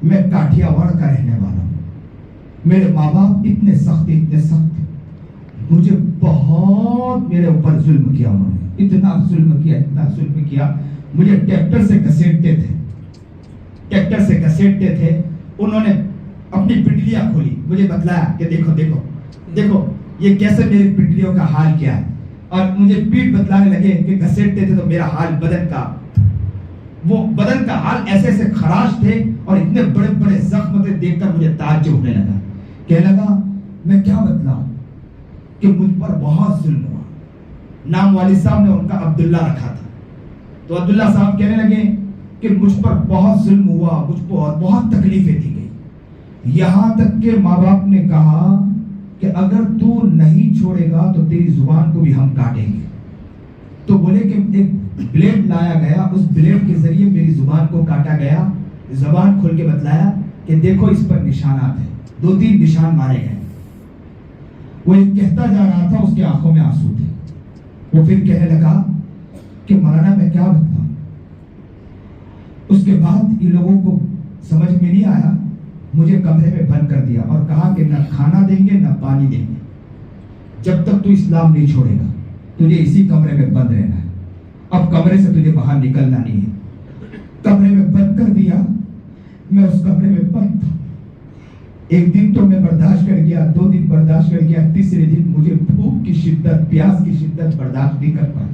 S2: میں کاٹھیا واڑ کا رہنے والا ہوں, میرے ماں باپ اتنے سخت مجھے بہت میرے اوپر ظلم کیا, انہوں نے اتنا ظلم کیا. مجھے ٹریکٹر سے گھسیٹتے تھے. انہوں نے اپنی پنڈلیاں کھولی, مجھے بتلایا کہ دیکھو یہ کیسے میری پنڈلیوں کا حال کیا ہے, اور مجھے پیٹ بتلانے لگے کہ گھسیٹتے تھے تو میرا حال بدن کا حال ایسے خراش تھے, اور اتنے بڑے بڑے زخم تھے. دیکھ کر مجھے تعجب ہونے لگا, کہنے لگا میں کیا بتلاؤں کہ مجھ پر بہت ظلم ہوا. نام والد صاحب نے ان کا عبداللہ رکھا تھا, تو عبداللہ صاحب کہنے لگے کہ مجھ پر بہت ظلم ہوا, مجھ پر بہت تکلیفیں دی گئی, یہاں تک کہ ماں باپ نے کہا کہ اگر تو نہیں چھوڑے گا تو تیری زبان کو بھی ہم کاٹیں گے. تو بولے کہ ایک بلیڈ لایا گیا, اس بلیڈ کے ذریعے میری زبان کو کاٹا گیا. زبان کھول کے بتلایا کہ دیکھو اس پر نشانات ہیں, 2-3 نشان مارے گئے. وہ ایک کہتا جا رہا تھا, اس کے آنکھوں میں آنسو تھے. وہ پھر کہنے لگا کہ مولانا میں کیا بتاؤں. اس کے بعد ان لوگوں کو سمجھ میں نہیں آیا، مجھے کمرے میں بند کر دیا اور کہا کہ نہ کھانا دیں گے نہ پانی دیں گے، جب تک تو اسلام نہیں چھوڑے گا تجھے اسی کمرے میں بند رہنا ہے، اب کمرے سے تجھے باہر نکلنا نہیں ہے۔ کمرے میں بند کر دیا، میں اس کمرے میں بند تھا۔ ایک دن تو میں برداشت کر گیا، 2 دن برداشت کر گیا، تیسرے دن مجھے بھوک کی شدت، پیاس کی شدت برداشت نہیں کر پایا۔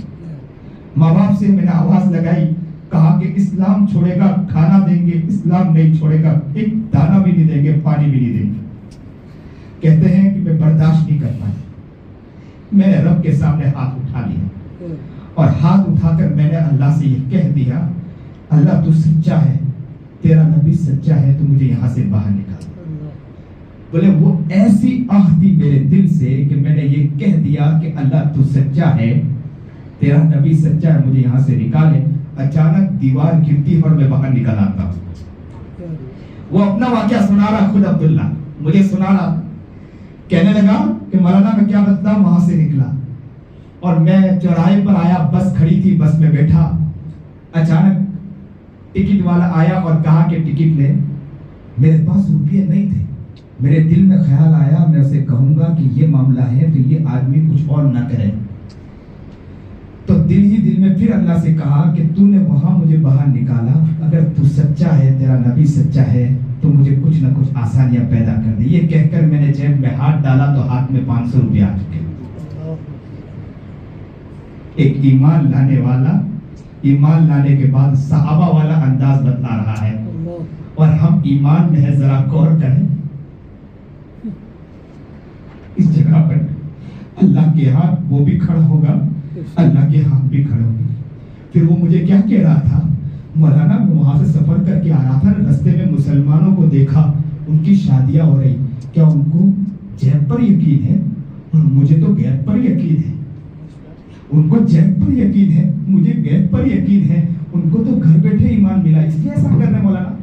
S2: ماں باپ سے میں نے آواز لگائی، کہا کہ اسلام چھوڑے گا کھانا دیں گے، اسلام نہیں چھوڑے گا ایک دانہ بھی نہیں دیں گے، پانی بھی نہیں دیں گے۔ کہتے ہیں کہ میں برداشت نہیں کر پایا، میں نے رب کے سامنے ہاتھ اٹھا لیا اور ہاتھ اٹھا کر میں نے اللہ سے یہ کہہ دیا، اللہ تو سچا ہے، تیرا نبی سچا ہے، تو مجھے یہاں سے باہر نکال۔ بولے وہ ایسی آہ تھی میرے دل سے کہ میں نے یہ کہہ دیا کہ اللہ تو سچا ہے، تیرا نبی سچا ہے، مجھے یہاں سے نکالے۔ اچانک دیوار گرتی اور میں باہر نکل آتا ہوں۔ وہ اپنا واقعہ سنا رہا، خود عبداللہ مجھے سنا رہا، کہنے لگا کہ مولانا میں کیا بتلا، وہاں سے نکلا اور میں چوراہے پر آیا، بس کھڑی تھی، بس میں بیٹھا، اچانک ٹکٹ والا آیا اور کہا کہ ٹکٹ لے۔ میرے پاس روپیے نہیں تھے، میرے دل میں خیال آیا میں اسے کہوں گا کہ یہ معاملہ ہے تو یہ آدمی کچھ اور نہ کرے، تو دل ہی دل میں پھر اللہ سے کہا کہ تو نے وہاں مجھے باہر نکالا، اگر تو سچا ہے، تیرا نبی سچا ہے تو مجھے کچھ نہ کچھ آسانیاں پیدا کر دے۔ یہ کہہ کر میں نے جیب میں ہاتھ ڈالا تو ہاتھ میں 500 روپے آ چکے۔ ایک ایمان لانے والا ایمان لانے کے بعد صحابہ والا انداز بتلا رہا ہے، اور ہم ایمان میں ہے، ذرا غور کریں اس جگہ پر اللہ کے ہاں وہ بھی کھڑا ہوگا، اللہ کے ہاں بھی کھڑا ہوگا۔ پھر وہ مجھے کیا کہہ رہا تھا، مولانا میں وہاں سے سفر کر کے آ رہا تھا، رستے میں مسلمانوں کو دیکھا، ان کی شادیاں ہو رہی، کیا ان کو جیب پر یقین ہے؟ اور مجھے تو غیب پر یقین ہے۔ ان کو جیب پر یقین ہے، مجھے غیب پر یقین ہے۔ ان کو تو گھر بیٹھے ایمان ملا، اس لیے ایسا کر رہے ہیں مولانا،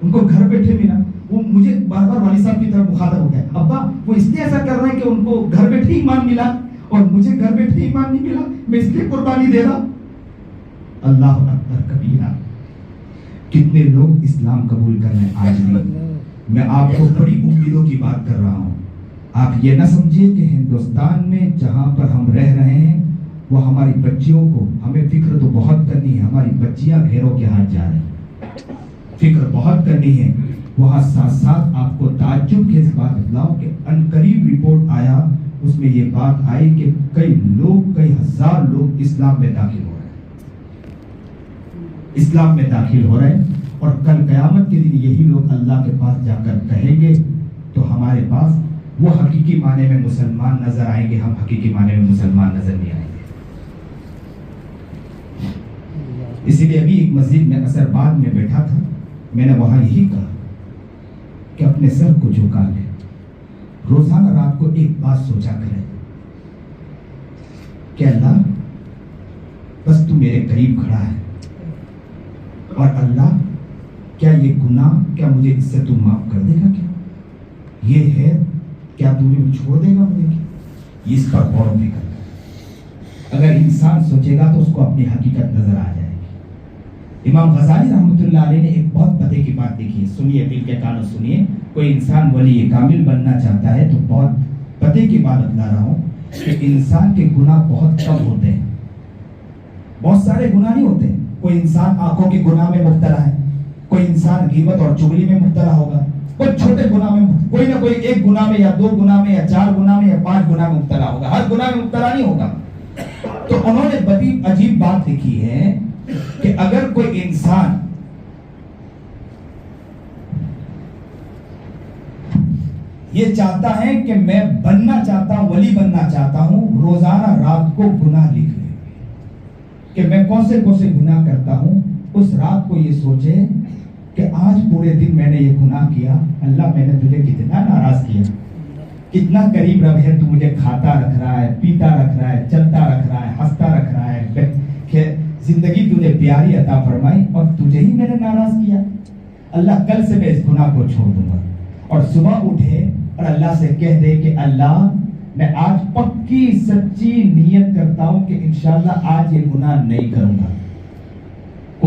S2: ان کو گھر بیٹھے ملا۔ وہ مجھے بار بار والد صاحب کی طرف مخاطب ہو گیا، ابا وہ اس لیے ایسا کر رہے ہیں کہ ان کو گھر بیٹھے ایمان ملا اور مجھے گھر بیٹھے ایمان نہیں ملا، میں اس لیے قربانی دے رہا۔ اللہ اکبر کبیرہ، کتنے لوگ اسلام قبول کر رہے ہیں آج نہیں۔ میں آپ کو بڑی امیدوں کی بات کر رہا ہوں، آپ یہ نہ سمجھے کہ ہندوستان میں جہاں پر ہم رہ رہے ہیں وہ ہماری بچیوں کو، ہمیں فکر تو بہت کرنی ہے، ہماری بچیاں گھیروں کے ہاتھ جا رہے ہیں، فکر بہت کرنی ہے۔ وہاں ساتھ ساتھ آپ کو تعجب کے اس بات بتلاؤں کہ عنقریب رپورٹ آیا، اس میں یہ بات آئی کہ کئی ہزار لوگ اسلام میں داخل ہو رہے ہیں، اسلام میں داخل ہو رہے ہیں، اور کل قیامت کے دن یہی لوگ اللہ کے پاس جا کر کہیں گے تو ہمارے پاس وہ حقیقی معنی میں مسلمان نظر آئیں گے، ہم حقیقی معنی میں مسلمان نظر نہیں آئیں گے۔ اسی لیے ابھی ایک مسجد میں عصر بعد میں بیٹھا تھا، میں نے وہاں یہی کہا کہ اپنے سر کو جھکا لے، روزانہ رات کو ایک بات سوچا کرے کہ اللہ بس تو میرے قریب کھڑا ہے، اور اللہ کیا یہ گناہ، کیا مجھے اس سے تو معاف کر دے گا، کیا یہ ہے، کیا تو مجھے چھوڑ دے گا مجھے، اس پر غور و فکر کر۔ اگر انسان سوچے گا تو اس کو اپنی حقیقت نظر آ جائے گی۔ امام غزالی رحمۃ اللہ علیہ نے ایک بہت پتے کی بات لکھی ہے، سنیے، دل کے کانوں سنیے۔ کوئی انسان ولی کامل بننا چاہتا ہے تو بہت پتے کی بات بتلا رہا ہوں کہ انسان کے گناہ بہت کم ہوتے ہیں، بہت سارے گناہ نہیں ہوتے۔ کوئی انسان آنکھوں کے گناہ میں مبتلا ہے، کوئی انسان غیبت اور چغلی میں مبتلا ہوگا، کوئی چھوٹے گناہ میں، کوئی نہ کوئی ایک گناہ میں یا 2 گناہ میں یا 4 گناہ میں یا 5 گناہ میں مبتلا ہوگا، ہر گناہ میں مبتلا نہیں ہوگا۔ تو انہوں نے بڑی عجیب بات لکھی ہے کہ اگر کوئی انسان یہ چاہتا ہے کہ میں بننا چاہتا ہوں، ولی بننا چاہتا ہوں، روزانہ رات کو گناہ لکھ لے کہ میں کون سے گناہ کرتا ہوں، اس رات کو یہ سوچے کہ آج پورے دن میں نے یہ گناہ کیا، اللہ میں نے تجھے کتنا ناراض کیا، کتنا قریب رب ہے، تو مجھے کھاتا رکھ رہا ہے، پیتا رکھ رہا ہے، چلتا رکھ رہا ہے، ہنستا رکھ رہا ہے، کہ زندگی تجھے پیاری عطا فرمائی اور تجھے ہی میں نے ناراض کیا۔ اللہ کل سے میں اس گناہ کو چھوڑ دوں گا، اور صبح اٹھے اور اللہ سے کہہ دے کہ اللہ میں آج پکی سچی نیت کرتا ہوں کہ انشاءاللہ آج یہ گناہ نہیں کروں گا۔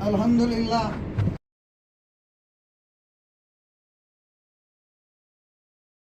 S3: الحمدللہ